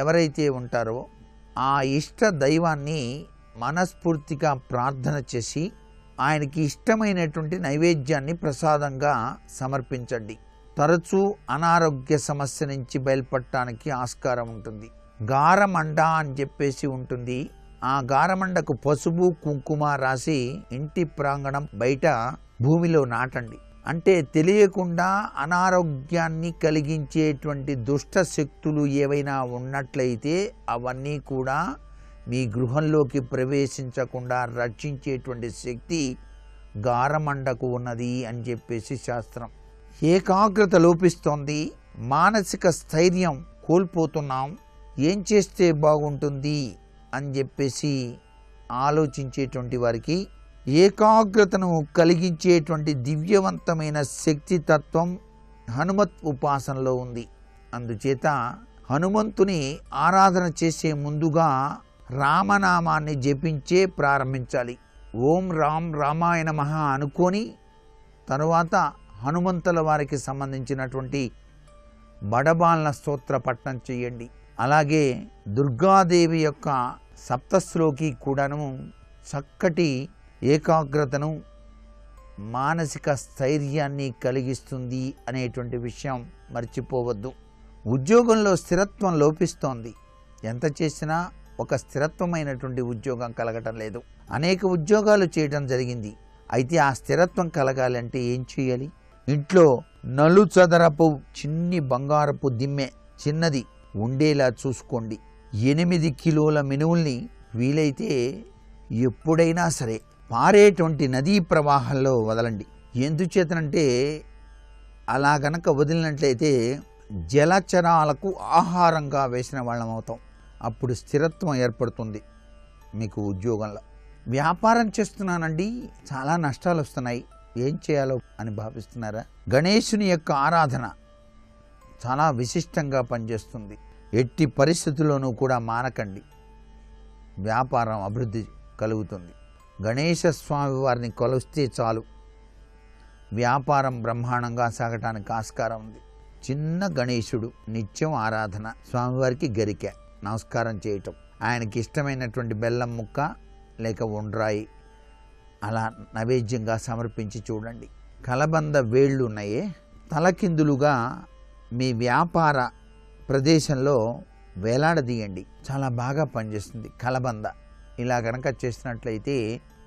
ఎవరైతే ఉంటారో ఆ ఇష్ట దైవాన్ని మనస్ఫూర్తిగా ప్రార్థన చేసి ఆయనకి ఇష్టమైనటువంటి నైవేద్యాన్ని ప్రసాదంగా సమర్పించండి. తరచూ అనారోగ్య సమస్య నుంచి బయలుపడటానికి ఆస్కారం ఉంటుంది. గారమండ అని చెప్పేసి ఉంటుంది. ఆ గారమండకు పసుపు కుంకుమ రాసి ఇంటి ప్రాంగణం బయట భూమిలో నాటండి. అంటే తెలియకుండా అనారోగ్యాన్ని కలిగించేటువంటి దుష్ట శక్తులు ఏవైనా ఉన్నట్లయితే అవన్నీ కూడా మీ గృహంలోకి ప్రవేశించకుండా రక్షించేటువంటి శక్తి గారమండకు ఉన్నది అని చెప్పేసి శాస్త్రం. ఏకాగ్రత లోపిస్తోంది, మానసిక స్థైర్యం కోల్పోతున్నాం, ఏం చేస్తే బాగుంటుంది అని చెప్పేసి ఆలోచించేటువంటి వారికి ఏకాగ్రతను కలిగించేటువంటి దివ్యవంతమైన శక్తి తత్వం హనుమత్ ఉపాసనలో ఉంది. అందుచేత హనుమంతుని ఆరాధన చేసే ముందుగా రామనామాన్ని జపించే ప్రారంభించాలి. ఓం రామ్ రామాయ నమః అనుకొని తరువాత హనుమంతుల వారికి సంబంధించినటువంటి బడబాలన స్తోత్ర పఠనం చేయండి. అలాగే దుర్గాదేవి యొక్క సప్తశ్లోకి కూడాను చక్కటి ఏకాగ్రతను మానసిక స్థైర్యాన్ని కలిగిస్తుంది అనేటువంటి విషయం మర్చిపోవద్దు. ఉద్యోగంలో స్థిరత్వం లోపిస్తోంది. ఎంత చేసినా ఒక స్థిరత్వమైనటువంటి ఉద్యోగం కలగటం లేదు. అనేక ఉద్యోగాలు చేయడం జరిగింది. అయితే ఆ స్థిరత్వం కలగాలంటే ఏం చేయాలి? ఇంట్లో నలుచదరపు చిన్ని బంగారపు దిమ్మె చిన్నది ఉండేలా చూసుకోండి. 8 కిలోల మినువుల్ని వీలైతే ఎప్పుడైనా సరే పారేటువంటి నదీ ప్రవాహంలో వదలండి. ఎందుచేతనంటే అలా గనక వదిలినట్లయితే జలచరాలకు ఆహారంగా వేసిన వాళ్ళం అవుతాం. అప్పుడు స్థిరత్వం ఏర్పడుతుంది మీకు ఉద్యోగంలో. వ్యాపారం చేస్తున్నానండి, చాలా నష్టాలు వస్తున్నాయి, ఏం చేయాలో అని భావిస్తున్నారా? గణేశుని యొక్క ఆరాధన చాలా విశిష్టంగా పనిచేస్తుంది. ఎట్టి పరిస్థితుల్లోనూ కూడా మానకండి, వ్యాపారం అభివృద్ధి కలుగుతుంది. గణేశ స్వామి వారిని కొలిస్తే చాలు వ్యాపారం బ్రహ్మాండంగా సాగటానికి ఆస్కారం ఉంది. చిన్న గణేశుడు నిత్యం ఆరాధన, స్వామివారికి గరిక నమస్కారం చేయటం, ఆయనకి ఇష్టమైనటువంటి బెల్లం ముక్క లేక ఉండ్రాయి అలా నైవేద్యంగా సమర్పించి చూడండి. కలబంద వేళ్ళు ఉన్నాయే తలకిందులుగా మీ వ్యాపార ప్రదేశంలో వేలాడదీయండి, చాలా బాగా పనిచేస్తుంది కలబంద. ఇలా కనుక చేసినట్లయితే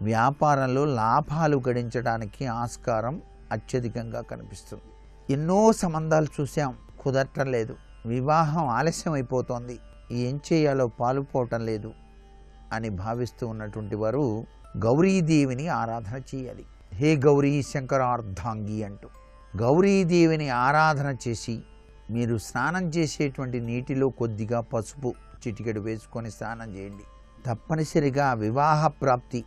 వ్యాపారంలో లాభాలు గడించడానికి ఆస్కారం అత్యధికంగా కనిపిస్తుంది. ఎన్నో సంబంధాలు చూసాం, కుదరటం లేదు, వివాహం ఆలస్యం అయిపోతోంది, ఏం చేయాలో పాలుపోవటం లేదు అని భావిస్తూ ఉన్నటువంటి వారు గౌరీదేవిని ఆరాధన చేయాలి. హే గౌరీ శంకరార్ధాంగి అంటూ గౌరీదేవిని ఆరాధన చేసి మీరు స్నానం చేసేటువంటి నీటిలో కొద్దిగా పసుపు చిటికెడు వేసుకొని స్నానం చేయండి. తప్పనిసరిగా వివాహ ప్రాప్తి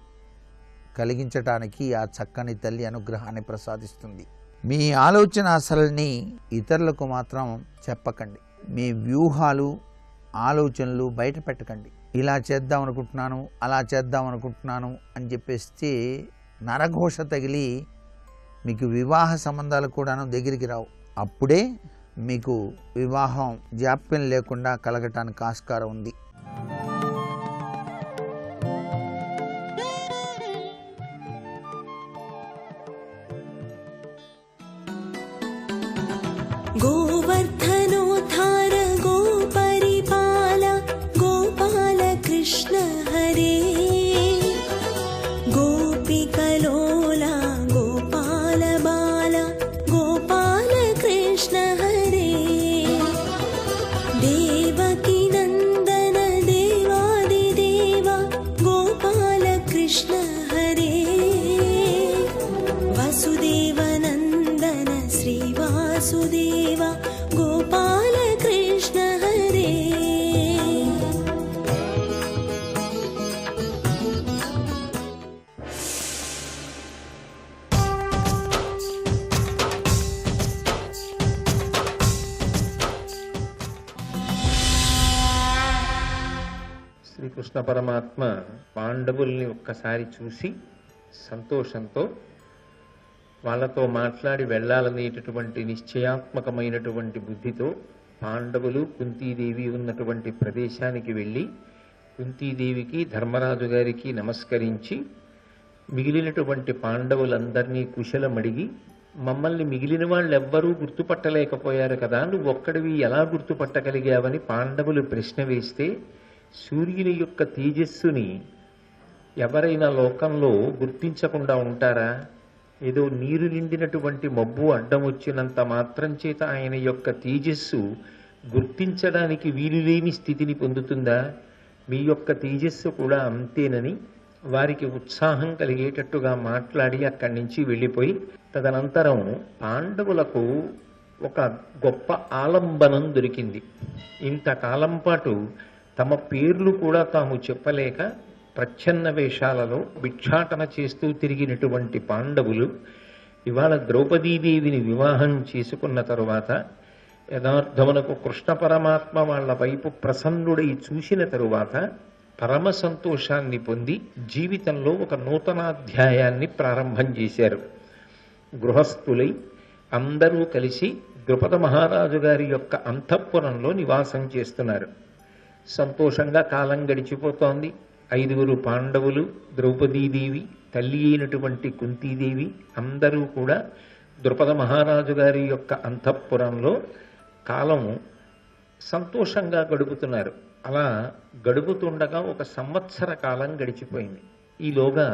కలిగించటానికి ఆ చక్కని తల్లి అనుగ్రహాన్ని ప్రసాదిస్తుంది. మీ ఆలోచన అసలుని ఇతరులకు మాత్రం చెప్పకండి. మీ వ్యూహాలు ఆలోచనలు బయట పెట్టకండి. ఇలా చేద్దాం అనుకుంటున్నాను, అలా చేద్దాం అనుకుంటున్నాను అని చెప్పేస్తే నరఘోష తగిలి మీకు వివాహ సంబంధాలు కూడాను దగ్గరికి రావు. అప్పుడే మీకు వివాహం జాప్యం లేకుండా కలగటానికి ఆస్కారం ఉంది. गोवर्धनोद्धार गोपरिपाल गोपाल कृष्ण हरे गोपिकलोला गोपाल बाल गोपाल कृष्ण हरे देवकी नन्दन देवादिदेव गोपाल कृष्ण हरे वसुदेव नन्दन श्रीवासुदेव गोपाल कृष्ण हरे శ్రీకృష్ణ పరమాత్మ పాండవుల్ని ఒక్కసారి చూసి సంతోషంతో వాళ్ళతో మాట్లాడి వెళ్ళాలనేటటువంటి నిశ్చయాత్మకమైనటువంటి బుద్ధితో పాండవులు కుంతీదేవి ఉన్నటువంటి ప్రదేశానికి వెళ్ళి కుంతీదేవికి ధర్మరాజు గారికి నమస్కరించి మిగిలినటువంటి పాండవులందరినీ కుశలమడిగి, మమ్మల్ని మిగిలిన వాళ్ళు ఎవ్వరూ గుర్తుపట్టలేకపోయారు కదా, నువ్వు ఒక్కడివి ఎలా గుర్తుపట్టగలిగావని పాండవులు ప్రశ్న వేస్తే, సూర్యుని యొక్క తేజస్సుని ఎవరైనా లోకంలో గుర్తించకుండా ఉంటారా? ఏదో నీరు నిండినటువంటి మబ్బు అడ్డం వచ్చినంత మాత్రం చేత ఆయన యొక్క తేజస్సు గుర్తించడానికి వీలులేని స్థితిని పొందుతుందా? మీ యొక్క తేజస్సు కూడా అంతేనని వారికి ఉత్సాహం కలిగేటట్టుగా మాట్లాడి అక్కడి నుంచి వెళ్ళిపోయి, తదనంతరం పాండవులకు ఒక గొప్ప ఆలంబనం దొరికింది. ఇంతకాలం పాటు తమ పేర్లు కూడా తాము చెప్పలేక ప్రచ్ఛన్న వేషాలలో భిక్షాటన చేస్తూ తిరిగినటువంటి పాండవులు ఇవాళ ద్రౌపదీదేవిని వివాహం చేసుకున్న తరువాత యథార్థమునకు కృష్ణ పరమాత్మ వాళ్ళ వైపు ప్రసన్నుడై చూసిన తరువాత పరమ సంతోషాన్ని పొంది జీవితంలో ఒక నూతనాధ్యాయాన్ని ప్రారంభం చేశారు. గృహస్థులై అందరూ కలిసి ద్రుపద మహారాజు గారి యొక్క అంతఃపురంలో నివాసం చేస్తున్నారు. సంతోషంగా కాలం గడిచిపోతోంది. 5 పాండవులు, ద్రౌపదీదేవి, తల్లి అయినటువంటి కుంతీదేవి అందరూ కూడా ద్రుపద మహారాజు గారి యొక్క అంతఃపురంలో కాలం సంతోషంగా గడుపుతున్నారు. అలా గడుపుతుండగా 1 సంవత్సర కాలం గడిచిపోయింది. ఈలోగా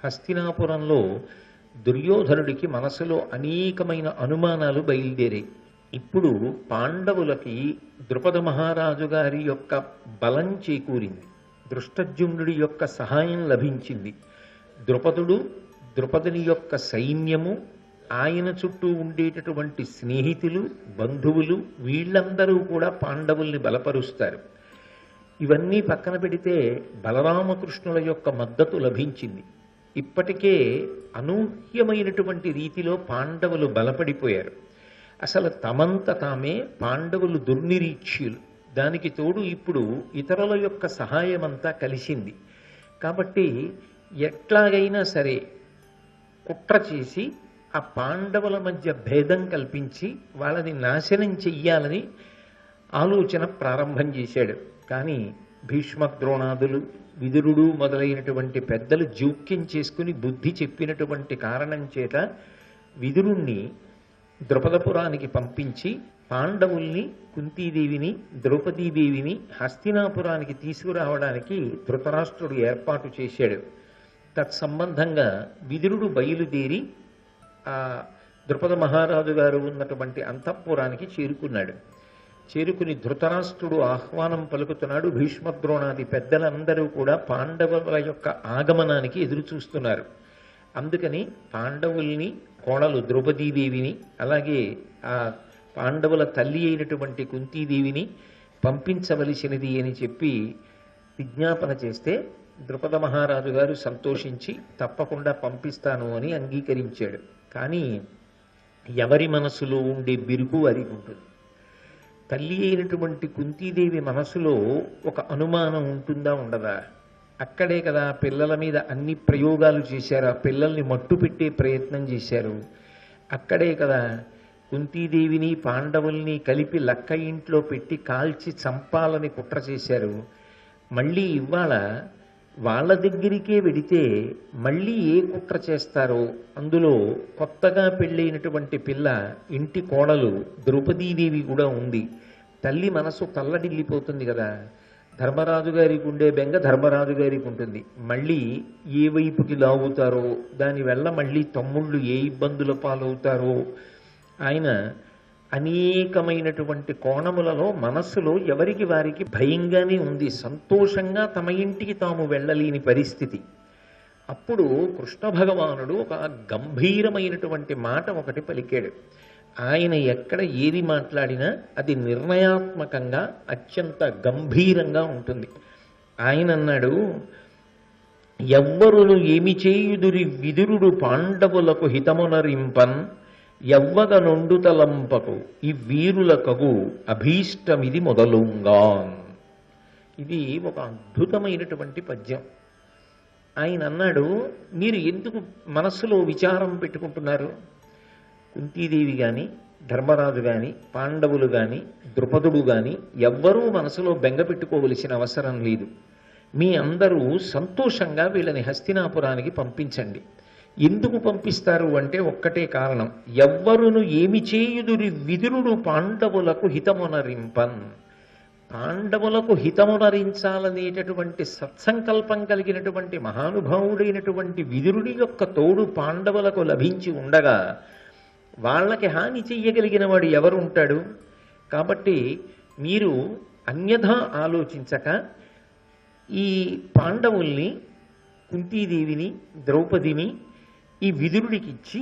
హస్తినాపురంలో దుర్యోధనుడికి మనసులో అనేకమైన అనుమానాలు బయలుదేరాయి. ఇప్పుడు పాండవులకి ద్రుపద మహారాజు గారి యొక్క బలం చేకూరింది, దృష్టద్యుమ్నుడి యొక్క సహాయం లభించింది. ద్రుపదుని యొక్క సైన్యము, ఆయన చుట్టూ ఉండేటటువంటి స్నేహితులు, బంధువులు వీళ్ళందరూ కూడా పాండవుల్ని బలపరుస్తారు. ఇవన్నీ పక్కన పెడితే బలరామకృష్ణుల యొక్క మద్దతు లభించింది. ఇప్పటికే అనూహ్యమైనటువంటి రీతిలో పాండవులు బలపడిపోయారు. అసలు తమంత తామే పాండవులు దుర్నిరీక్ష్యులు. దానికి తోడు ఇప్పుడు ఇతరుల యొక్క సహాయమంతా కలిసింది. కాబట్టి ఎట్లాగైనా సరే కుట్ర చేసి ఆ పాండవుల మధ్య భేదం కల్పించి వాళ్ళని నాశనం చెయ్యాలని ఆలోచన ప్రారంభం చేశాడు. కానీ భీష్మద్రోణాదులు, విదురుడు మొదలైనటువంటి పెద్దలు జోక్యం చేసుకుని బుద్ధి చెప్పినటువంటి కారణం చేత విదురుణ్ణి ద్రుపదపురానికి పంపించి పాండవుల్ని, కుంతీదేవిని, ద్రౌపదీదేవిని హస్తినాపురానికి తీసుకురావడానికి ధృతరాష్ట్రుడు ఏర్పాటు చేశాడు. తత్సంబంధంగా విదురుడు బయలుదేరి ఆ ద్రుపద మహారాజు గారు ఉన్నటువంటి అంతఃపురానికి చేరుకున్నాడు. చేరుకుని ధృతరాష్ట్రుడు ఆహ్వానం పలుకుతున్నాడు. భీష్మద్రోణాది పెద్దలందరూ కూడా పాండవుల యొక్క ఆగమనానికి ఎదురు చూస్తున్నారు. అందుకని పాండవుల్ని, కోడలు ద్రౌపదీదేవిని, అలాగే ఆ పాండవుల తల్లి అయినటువంటి కుంతీదేవిని పంపించవలసినది అని చెప్పి విజ్ఞాపన చేస్తే ద్రుపద మహారాజు గారు సంతోషించి తప్పకుండా పంపిస్తాను అని అంగీకరించాడు. కానీ ఎవరి మనసులో ఉండే బిరుకు వారికి ఉంటుంది. తల్లి అయినటువంటి కుంతీదేవి మనసులో ఒక అనుమానం ఉంటుందా, ఉండదా? అక్కడే కదా పిల్లల మీద అన్ని ప్రయోగాలు చేశారు, ఆ పిల్లల్ని మట్టు పెట్టే ప్రయత్నం చేశారు. అక్కడే కదా కుంతీదేవిని పాండవుల్ని కలిపి లక్క ఇంట్లో పెట్టి కాల్చి చంపాలని కుట్ర చేశారు. మళ్ళీ ఇవాళ వాళ్ళ దగ్గరికే వెడితే మళ్ళీ ఏ కుట్ర చేస్తారో అందులో కొత్తగా పెళ్ళైనటువంటి పిల్ల ఇంటి కోడలు ద్రౌపదీదేవి కూడా ఉంది. తల్లి మనసు తల్లడిల్లిపోతుంది కదా. ధర్మరాజు గారికి ఉండే బెంగ ధర్మరాజు గారికి ఉంటుంది. మళ్ళీ ఏ వైపుకి లాగుతారో దానివల్ల మళ్ళీ తమ్ముళ్ళు ఏ ఇబ్బందుల పాలవుతారో ఆయన అనేకమైనటువంటి కోణములలో మనస్సులో ఎవరికి వారికి భయంగానే ఉంది. సంతోషంగా తమ ఇంటికి తాము వెళ్ళలేని పరిస్థితి. అప్పుడు కృష్ణ భగవానుడు ఒక గంభీరమైనటువంటి మాట ఒకటి పలికాడు. ఆయన ఎక్కడ ఏది మాట్లాడినా అది నిర్ణయాత్మకంగా అత్యంత గంభీరంగా ఉంటుంది. ఆయన అన్నాడు, ఎవ్వరును ఏమి చేయుదురి విదురుడు పాండవులకు హితమునరింపన్ ఎవ్వగ నొండు తలంపకు ఈ వీరులకగు అభీష్టమిది మొదలుంగాన్. ఇది ఒక అద్భుతమైనటువంటి పద్యం. ఆయన అన్నాడు, మీరు ఎందుకు మనస్సులో విచారం పెట్టుకుంటున్నారు? కుంతీదేవి కానీ, ధర్మరాజు కానీ, పాండవులు కానీ, ద్రుపదుడు కానీ ఎవ్వరూ మనసులో బెంగ పెట్టుకోవలసిన అవసరం లేదు. మీ అందరూ సంతోషంగా వీళ్ళని హస్తినాపురానికి పంపించండి. ఎందుకు పంపిస్తారు అంటే ఒక్కటే కారణం, ఎవ్వరును ఏమి చేయుదురి విదురుడు పాండవులకు హితమునరింపన్. పాండవులకు హితమునరించాలనేటటువంటి సత్సంకల్పం కలిగినటువంటి మహానుభావుడైనటువంటి విదురుడి యొక్క తోడు పాండవులకు లభించి ఉండగా వాళ్ళకి హాని చెయ్యగలిగిన వాడు ఎవరు ఉంటాడు? కాబట్టి మీరు అన్యథా ఆలోచించక ఈ పాండవుల్ని, కుంతీదేవిని, ద్రౌపదిని ఈ విదురుడికిచ్చి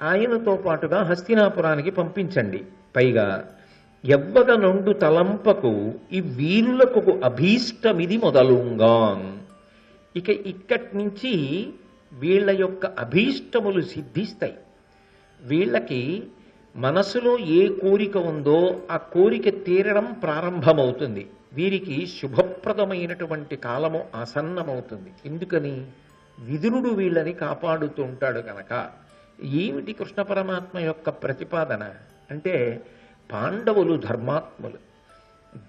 ఆయనతో పాటుగా హస్తినాపురానికి పంపించండి. పైగా ఎవ్వగ నొండు తలంపకు ఈ వీరులకు అభీష్టమిది మొదలుంగాన్. ఇక ఇక్కడి నుంచి వీళ్ళ యొక్క అభీష్టములు సిద్ధిస్తాయి. వీళ్ళకి మనసులో ఏ కోరిక ఉందో ఆ కోరిక తీరడం ప్రారంభమవుతుంది. వీరికి శుభప్రదమైనటువంటి కాలము ఆసన్నమవుతుంది. ఎందుకని? విదురుడు వీళ్ళని కాపాడుతూ ఉంటాడు కనుక. ఏమిటి కృష్ణ పరమాత్మ యొక్క ప్రతిపాదన అంటే, పాండవులు ధర్మాత్ములు.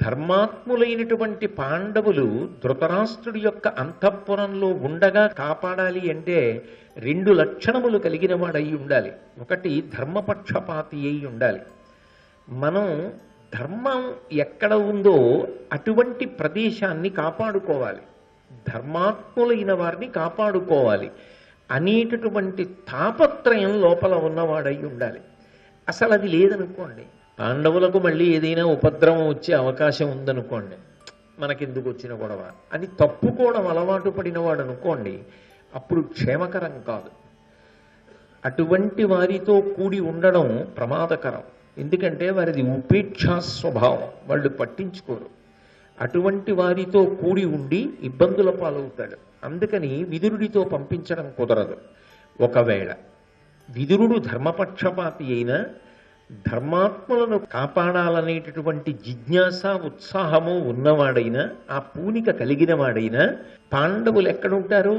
ధర్మాత్ములైనటువంటి పాండవులు ధృతరాష్ట్రుడి యొక్క అంతఃపురంలో ఉండగా కాపాడాలి అంటే 2 లక్షణములు కలిగిన వాడయి ఉండాలి. ఒకటి ధర్మపక్షపాతి అయి ఉండాలి. మనం ధర్మం ఎక్కడ ఉందో అటువంటి ప్రదేశాన్ని కాపాడుకోవాలి, ధర్మాత్ములైన వారిని కాపాడుకోవాలి అనేటటువంటి తాపత్రయం లోపల ఉన్నవాడై ఉండాలి. అసలు అది లేదనుకోండి, పాండవులకు మళ్ళీ ఏదైనా ఉపద్రవం వచ్చే అవకాశం ఉందనుకోండి, మనకెందుకు వచ్చిన గొడవ అని తప్పుకోవడం అలవాటు పడినవాడు అనుకోండి, అప్పుడు క్షేమకరం కాదు. అటువంటి వారితో కూడి ఉండడం ప్రమాదకరం. ఎందుకంటే వారిది ఉపేక్షా స్వభావం, వాళ్ళు పట్టించుకోరు. అటువంటి వారితో కూడి ఉండి ఇబ్బందుల పాలవుతాడు. అందుకని విదురుడితో పంపించడం కుదరదు. ఒకవేళ విదురుడు ధర్మపక్షపాతి అయినా, ధర్మాత్ములను కాపాడాలనేటటువంటి జిజ్ఞాస ఉత్సాహము ఉన్నవాడైనా, ఆ పూనిక కలిగిన వాడైనా, పాండవులు ఎక్కడుంటారు?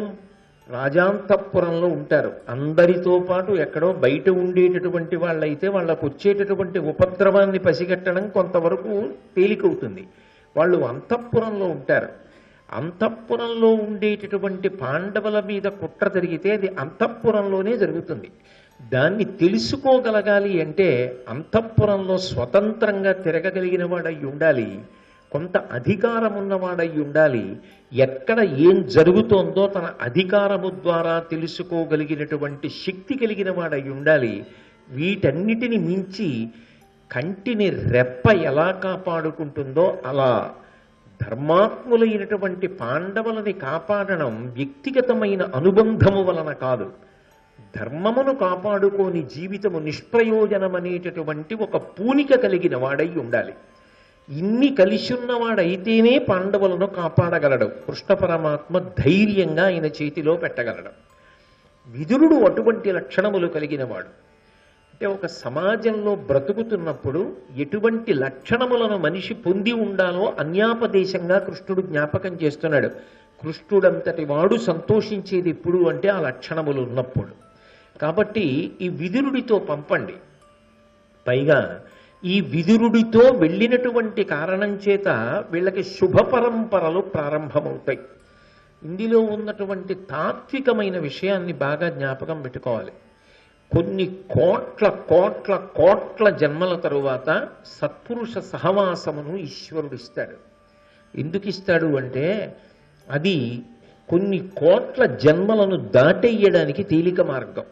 రాజాంతఃపురంలో ఉంటారు. అందరితో పాటు ఎక్కడో బయట ఉండేటటువంటి వాళ్ళైతే వాళ్ళకు వచ్చేటటువంటి ఉపద్రవాన్ని పసిగట్టడం కొంతవరకు తేలికవుతుంది. వాళ్ళు అంతఃపురంలో ఉంటారు. అంతఃపురంలో ఉండేటటువంటి పాండవుల మీద కుట్ర జరిగితే అది అంతఃపురంలోనే జరుగుతుంది. దాన్ని తెలుసుకోగలగాలి అంటే అంతఃపురంలో స్వతంత్రంగా తిరగగలిగిన వాడై ఉండాలి, కొంత అధికారం ఉన్నవాడై ఉండాలి. ఎక్కడ ఏం జరుగుతోందో తన అధికారము ద్వారా తెలుసుకోగలిగినటువంటి శక్తి కలిగిన వాడై ఉండాలి. వీటన్నిటిని మించి కంటిని రెప్ప ఎలా కాపాడుకుంటుందో అలా ధర్మాత్ములైనటువంటి పాండవులని కాపాడడం వ్యక్తిగతమైన అనుబంధము వలన కాదు, ధర్మమును కాపాడుకోని జీవితము నిష్ప్రయోజనమనేటటువంటి ఒక పూనిక కలిగిన వాడై ఉండాలి. ఇన్ని కలిసి ఉన్నవాడైతేనే పాండవులను కాపాడగలడు. కృష్ణ పరమాత్మ ధైర్యంగా ఆయన చేతిలో పెట్టగలడు. విదురుడు అటువంటి లక్షణములు కలిగినవాడు. అంటే ఒక సమాజంలో బ్రతుకుతున్నప్పుడు ఎటువంటి లక్షణములను మనిషి పొంది ఉండాలో అన్యాపదేశంగా కృష్ణుడు జ్ఞాపకం చేస్తున్నాడు. కృష్ణుడంతటి వాడు సంతోషించేది ఎప్పుడు అంటే ఆ లక్షణములు ఉన్నప్పుడు. కాబట్టి ఈ విదురుడితో పంపండి. పైగా ఈ విదురుడితో వెళ్ళినటువంటి కారణం చేత వీళ్ళకి శుభ పరంపరలు ప్రారంభమవుతాయి. ఇందులో ఉన్నటువంటి తాత్వికమైన విషయాన్ని బాగా జ్ఞాపకం పెట్టుకోవాలి. కొన్ని కోట్ల కోట్ల కోట్ల జన్మల తరువాత సత్పురుష సహవాసమును ఈశ్వరుడు ఇస్తాడు. ఎందుకు ఇస్తాడు అంటే అది కొన్ని కోట్ల జన్మలను దాటేయడానికి తేలిక మార్గం.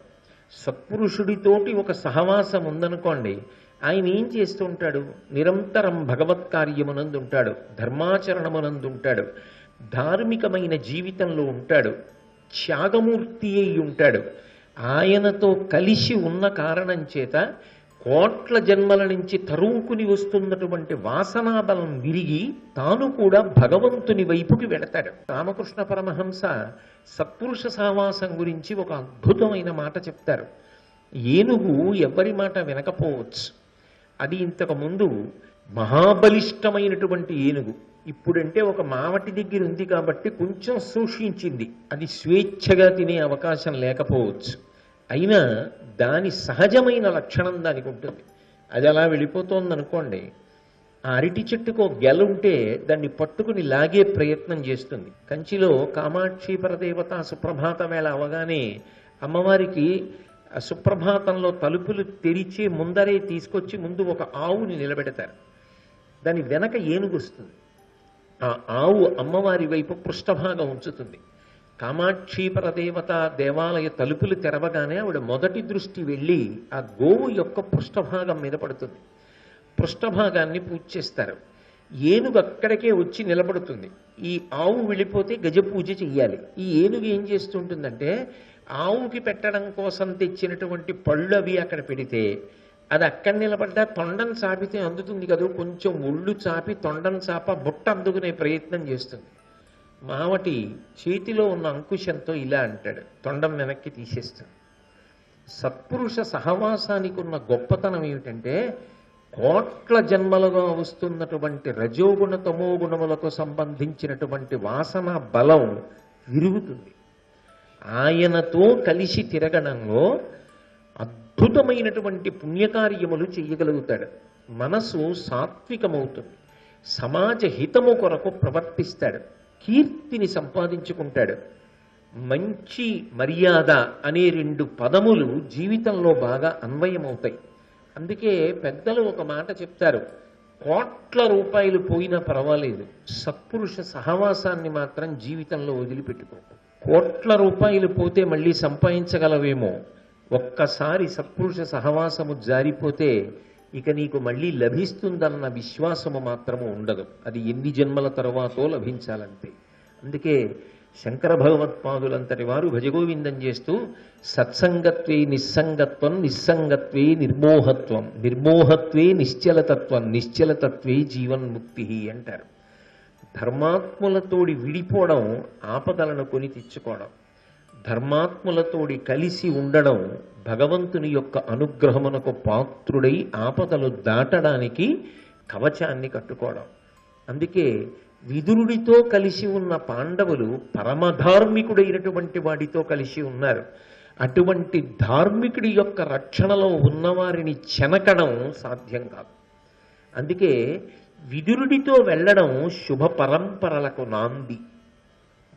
సత్పురుషుడితోటి ఒక సహవాసం ఉందనుకోండి, ఆయన ఏం చేస్తూ ఉంటాడు? నిరంతరం భగవత్ కార్యమునందు ఉంటాడు, ధర్మాచరణమునందు ఉంటాడు, ధార్మికమైన జీవితంలో ఉంటాడు, త్యాగమూర్తి అయి ఉంటాడు. ఆయనతో కలిసి ఉన్న కారణం చేత కోట్ల జన్మల నుంచి తరువుకుని వస్తున్నటువంటి వాసనాబలం విరిగి తాను కూడా భగవంతుని వైపుకి వెడతాడు. రామకృష్ణ పరమహంస సత్పురుష సహవాసం గురించి ఒక అద్భుతమైన మాట చెప్తారు. ఏనుగు ఎవరి మాట వినకపోవచ్చు. అది ఇంతకు ముందు మహాబలిష్టమైనటువంటి ఏనుగు. ఇప్పుడంటే ఒక మావటి దగ్గర ఉంది కాబట్టి కొంచెం సూక్షించింది. అది స్వేచ్ఛగా తినే అవకాశం లేకపోవచ్చు. అయినా దాని సహజమైన లక్షణం దానికి ఉంటుంది. అది అలా వెళ్ళిపోతోంది అనుకోండి, ఆ అరటి చెట్టుకు గెల ఉంటే దాన్ని పట్టుకుని లాగే ప్రయత్నం చేస్తుంది. కంచిలో కామాక్షి పరదేవత సుప్రభాత వేళ అవగానే అమ్మవారికి సుప్రభాతంలో తలుపులు తెరిచి ముందరే తీసుకొచ్చి ముందు ఒక ఆవుని నిలబెడతారు. దాని వెనక ఏనుగు వస్తుంది. ఆ ఆవు అమ్మవారి వైపు పృష్ఠభాగం ఉంచుతుంది. కామాక్షి పరదేవత దేవాలయ తలుపులు తెరవగానే ఆవిడ మొదటి దృష్టి వెళ్ళి ఆ గోవు యొక్క పృష్ఠభాగం మీద పడుతుంది. పృష్ఠభాగాన్ని పూజ చేస్తారు. ఏనుగు అక్కడికే వచ్చి నిలబడుతుంది. ఈ ఆవు వెళ్ళిపోతే గజ పూజ చెయ్యాలి. ఈ ఏనుగు ఏం చేస్తుంటుందంటే ఆవుకి పెట్టడం కోసం తెచ్చినటువంటి పళ్ళు అవి అక్కడ పెడితే అది అక్కడ నిలబడ్డా తొండం చాపితే అందుతుంది కదా, కొంచెం ఒళ్ళు చాపి తొండం చాప బుట్ట అందుకునే ప్రయత్నం చేస్తుంది. మావటి చేతిలో ఉన్న అంకుశంతో ఇలా అంటాడు, తొండం వెనక్కి తీసేస్తాడు. సత్పురుష సహవాసానికి ఉన్న గొప్పతనం ఏమిటంటే కోట్ల జన్మలుగా వస్తున్నటువంటి రజోగుణ తమో గుణములకు సంబంధించినటువంటి వాసన బలం విరుగుతుంది. ఆయనతో కలిసి తిరగడంలో అద్భుతమైనటువంటి పుణ్యకార్యములు చేయగలుగుతాడు. మనసు సాత్వికమవుతుంది. సమాజ హితము కొరకు ప్రవర్తిస్తాడు. కీర్తిని సంపాదించుకుంటాడు. మంచి మర్యాద అనే 2 పదములు జీవితంలో బాగా అన్వయమవుతాయి. అందుకే పెద్దలు ఒక మాట చెప్తారు, కోట్ల రూపాయలు పోయినా పర్వాలేదు, సత్పురుష సహవాసాన్ని మాత్రం జీవితంలో వదిలిపెట్టుకో. కోట్ల రూపాయలు పోతే మళ్ళీ సంపాదించగలవేమో, ఒక్కసారి సత్పురుష సహవాసము జారిపోతే ఇక నీకు మళ్ళీ లభిస్తుందన్న విశ్వాసము మాత్రము ఉండదు. అది ఎన్ని జన్మల తరువాతో లభించాలంతే. అందుకే శంకర భగవత్పాదులంతటి వారు భజగోవిందం చేస్తూ సత్సంగత్వే నిస్సంగత్వం, నిస్సంగత్వే నిర్మోహత్వం, నిర్మోహత్వే నిశ్చలతత్వం, నిశ్చలతత్వే జీవన్ముక్తి అంటారు. ధర్మాత్ములతోడి విడిపోవడం ఆపదలను కొని తెచ్చుకోవడం, ధర్మాత్ములతోడి కలిసి ఉండడం భగవంతుని యొక్క అనుగ్రహమునకు పాత్రుడై ఆపదలు దాటడానికి కవచాన్ని కట్టుకోవడం. అందుకే విదురుడితో కలిసి ఉన్న పాండవులు పరమధార్మికుడైనటువంటి వాడితో కలిసి ఉన్నారు. అటువంటి ధార్మికుడి యొక్క రక్షణలో ఉన్నవారిని చెనకడం సాధ్యం కాదు. అందుకే విదురుడితో వెళ్ళడం శుభ పరంపరలకు నాంది.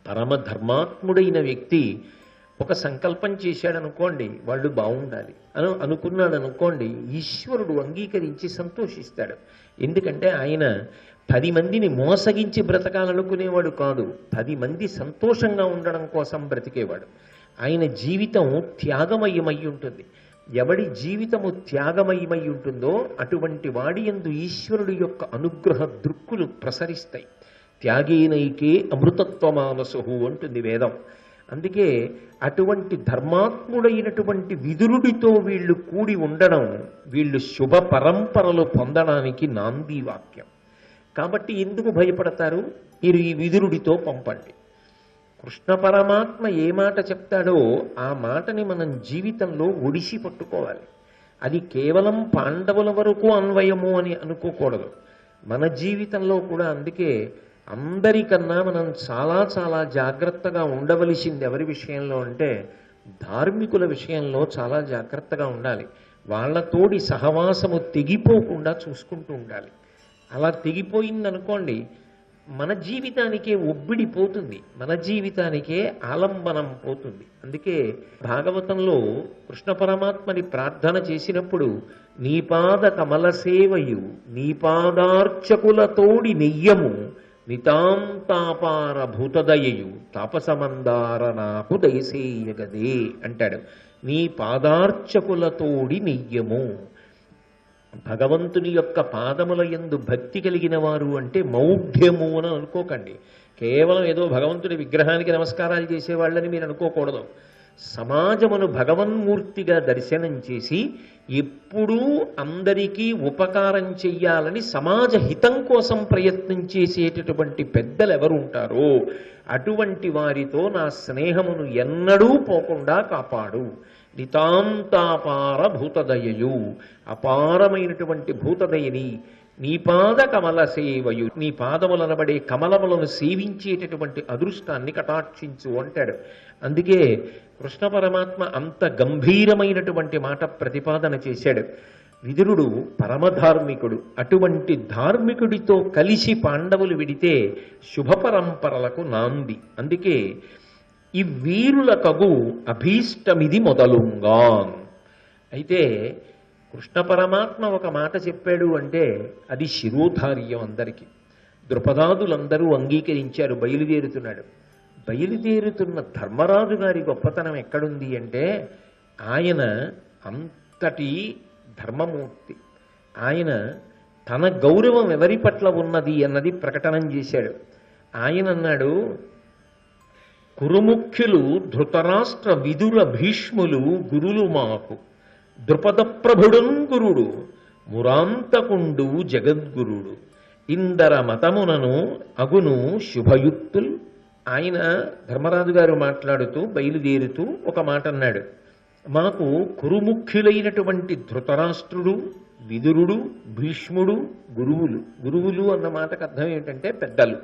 పరమధర్మాత్ముడైన వ్యక్తి ఒక సంకల్పం చేశాడనుకోండి, వాళ్ళు బాగుండాలి అనుకున్నాడు అనుకోండి, ఈశ్వరుడు అంగీకరించి సంతోషిస్తాడు. ఎందుకంటే ఆయన 10 మందిని మోసగించి బ్రతకాలనుకునేవాడు కాదు, 10 మంది సంతోషంగా ఉండడం కోసం బ్రతికేవాడు. ఆయన జీవితం త్యాగమయమై ఉంటుంది. ఎవడి జీవితము త్యాగమయమై ఉంటుందో అటువంటి వాడి యందు ఈశ్వరుడి యొక్క అనుగ్రహ దృక్కులు ప్రసరిస్తాయి. త్యాగేనైకే అమృతత్వమానసు అంటుంది వేదం. అందుకే అటువంటి ధర్మాత్ముడైనటువంటి విదురుడితో వీళ్ళు కూడి ఉండడం, వీళ్ళు శుభ పరంపరలు పొందడానికి నాంది వాక్యం. కాబట్టి ఎందుకు భయపడతారు? మీరు ఈ విదురుడితో పంపండి. కృష్ణ పరమాత్మ ఏ మాట చెప్తాడో ఆ మాటని మనం జీవితంలో ఒడిసి పట్టుకోవాలి. అది కేవలం పాండవుల వరకు అన్వయము అని అనుకోకూడదు. మన జీవితంలో కూడా అందుకే అందరికన్నా మనం చాలా చాలా జాగ్రత్తగా ఉండవలసింది ఎవరి విషయంలో అంటే ధార్మికుల విషయంలో చాలా జాగ్రత్తగా ఉండాలి. వాళ్ళతోడి సహవాసము తెగిపోకుండా చూసుకుంటూ ఉండాలి. అలా తెగిపోయిందనుకోండి, మన జీవితానికే ఒబ్బిడి పోతుంది, మన జీవితానికే ఆలంబనం పోతుంది. అందుకే భాగవతంలో కృష్ణ పరమాత్మని ప్రార్థన చేసినప్పుడు నీ పాద కమల సేవయు నీ పాదార్చకులతోడి నెయ్యము నితాంతాపార భూతదయయు తాపసమందార నాకు దయసేయగదే అంటాడు. నీ పాదార్చకులతోడి నెయ్యము. భగవంతుని యొక్క పాదముల యందు భక్తి కలిగిన వారు అంటే మౌఢ్యము అని అనుకోకండి. కేవలం ఏదో భగవంతుడి విగ్రహానికి నమస్కారాలు చేసేవాళ్ళని మీరు అనుకోకూడదు. సమాజమును భగవన్మూర్తిగా దర్శనం చేసి ఎప్పుడూ అందరికీ ఉపకారం చెయ్యాలని సమాజ హితం కోసం ప్రయత్నం చేసేటటువంటి పెద్దలు ఎవరు ఉంటారో అటువంటి వారితో నా స్నేహమును ఎన్నడూ పోకుండా కాపాడు. నితాంతాపార భూతదయయు, అపారమైనటువంటి భూతదయని నీ పాద కమల సేవయు, నీ పాదములనబడే కమలములను సేవించేటటువంటి అదృష్టాన్ని కటాక్షించు అంటాడు. అందుకే కృష్ణ పరమాత్మ అంత గంభీరమైనటువంటి మాట ప్రతిపాదన చేశాడు. విదురుడు పరమధార్మికుడు. అటువంటి ధార్మికుడితో కలిసి పాండవులు విడితే శుభ పరంపరలకు నాంది. అందుకే ఈ వీరులకగు అభీష్టమిది మొదలుగా. అయితే కృష్ణ పరమాత్మ ఒక మాట చెప్పాడు అంటే అది శిరోధార్యం అందరికీ. ద్రుపదాదులందరూ అంగీకరించారు. బయలుదేరుతున్నాడు. బయలుదేరుతున్న ధర్మరాజు గారి గొప్పతనం ఎక్కడుంది అంటే ఆయన అంతటి ధర్మమూర్తి. ఆయన తన గౌరవం ఎవరి పట్ల ఉన్నది అన్నది ప్రకటనం చేశాడు. ఆయన అన్నాడు, కురుముఖ్యులు ధృతరాష్ట్ర విదుర భీష్ములు గురులు మాకు, ద్రుపద ప్రభుడున్ గురుడు మురాంతకుండు జగద్గురుడు, ఇందర మతమునను అగును శుభయుక్తుల్. ఆయన ధర్మరాజు గారు మాట్లాడుతూ బయలుదేరుతూ ఒక మాట అన్నాడు, మాకు కురుముఖ్యులైనటువంటి ధృతరాష్ట్రుడు, విదురుడు, భీష్ముడు గురువులు. గురువులు అన్న మాటకు అర్థం ఏమిటంటే పెద్దలు.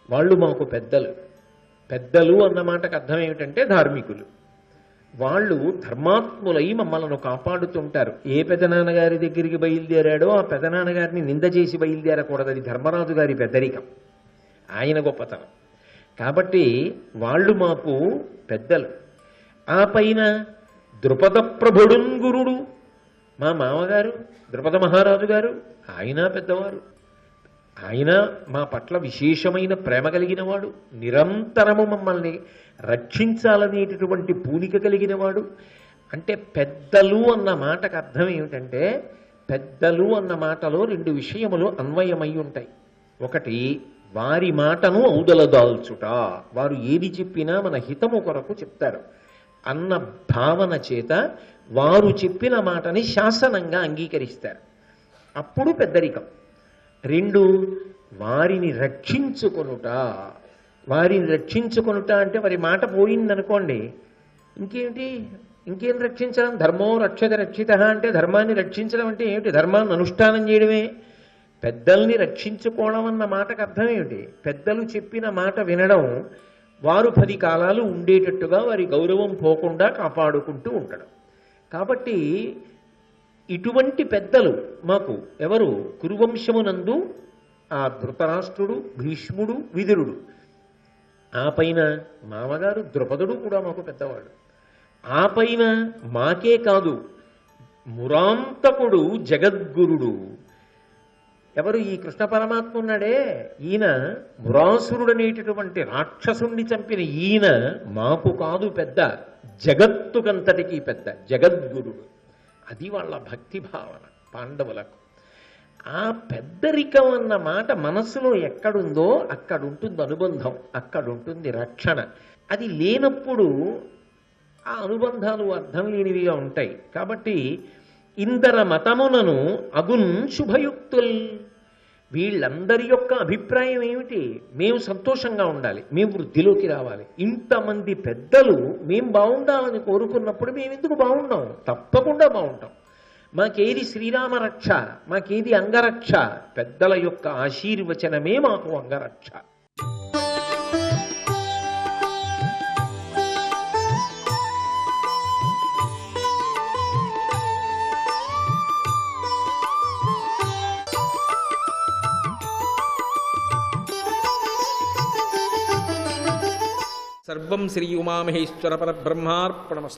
వాళ్ళు మాకు పెద్దలు. పెద్దలు అన్న మాటకు అర్థం ఏమిటంటే ధార్మికులు. వాళ్ళు ధర్మాత్ములై మమ్మల్ని కాపాడుతుంటారు. ఏ పెదనాన్నగారి దగ్గరికి బయలుదేరాడో ఆ పెదనాన్నగారిని నింద చేసి బయలుదేరకూడదు. అది ధర్మరాజు గారి పెద్దరికం, ఆయన గొప్పతనం. కాబట్టి వాళ్ళు మాకు పెద్దలు. ఆ పైన ద్రుపద ప్రభుడున్ గురుడు, మా మామగారు ద్రుపద మహారాజు గారు, ఆయన పెద్దవారు. ఆయన మా పట్ల విశేషమైన ప్రేమ కలిగిన వాడు, నిరంతరము మమ్మల్ని రక్షించాలనేటటువంటి పూనిక కలిగిన వాడు. అంటే పెద్దలు అన్న మాటకు అర్థం ఏమిటంటే, పెద్దలు అన్న మాటలో రెండు విషయములు అన్వయమై ఉంటాయి. ఒకటి, వారి మాటను ఔదలదాల్చుట, వారు ఏది చెప్పినా మన హితము కొరకు చెప్తారు అన్న భావన చేత వారు చెప్పిన మాటని శాసనంగా అంగీకరిస్తారు, అప్పుడు పెద్దరికం. రెండు, వారిని రక్షించుకొనుట. వారిని రక్షించుకొనుట అంటే వారి మాట పోయిందనుకోండి, ఇంకేమిటి, ఇంకేం రక్షించడం? ధర్మో రక్షత రక్షిత అంటే ధర్మాన్ని రక్షించడం అంటే ఏమిటి? ధర్మాన్ని అనుష్ఠానం చేయడమే. పెద్దల్ని రక్షించుకోవడం అన్న మాటకు అర్థం ఏమిటి? పెద్దలు చెప్పిన మాట వినడం, వారు 10 కాలాలు ఉండేటట్టుగా వారి గౌరవం పోకుండా కాపాడుకుంటూ ఉండడం. కాబట్టి ఇటువంటి పెద్దలు మాకు ఎవరు? కురువంశమునందు ఆ ధృతరాష్ట్రుడు, భీష్ముడు, విదురుడు. ఆ పైన మామగారు ద్రుపదుడు కూడా మాకు పెద్దవాడు. ఆ పైన మాకే కాదు, మురాంతకుడు జగద్గురుడు. ఎవరు? ఈ కృష్ణ పరమాత్మ ఉన్నాడే, ఈయన మురాసురుడనేటటువంటి రాక్షసుణ్ణి చంపిన ఈయన మాకు కాదు పెద్ద, జగత్తుకంతటికీ పెద్ద జగద్గురుడు. అది వాళ్ళ భక్తి భావన పాండవులకు. ఆ పెద్దరికం అన్న మాట మనసులో ఎక్కడుందో అక్కడుంటుంది అనుబంధం, అక్కడుంటుంది రక్షణ. అది లేనప్పుడు ఆ అనుబంధాలు అర్థం లేనివిగా ఉంటాయి. కాబట్టి ఇందర మతమునను అగున్ శుభయుక్తుల్. వీళ్ళందరి యొక్క అభిప్రాయం ఏమిటి? మేము సంతోషంగా ఉండాలి, మేము వృద్ధిలోకి రావాలి. ఇంతమంది పెద్దలు మేము బాగుండాలని కోరుకున్నప్పుడు మేము ఎందుకు బాగుండాం? తప్పకుండా బాగుంటాం. మాకేది శ్రీరామ రక్ష, మాకేది అంగరక్ష? పెద్దల యొక్క ఆశీర్వచనమే మాకు అంగరక్ష. సర్వం శ్రీ ఉమామహేశ్వర పరబ్రహ్మార్పణమస్తు.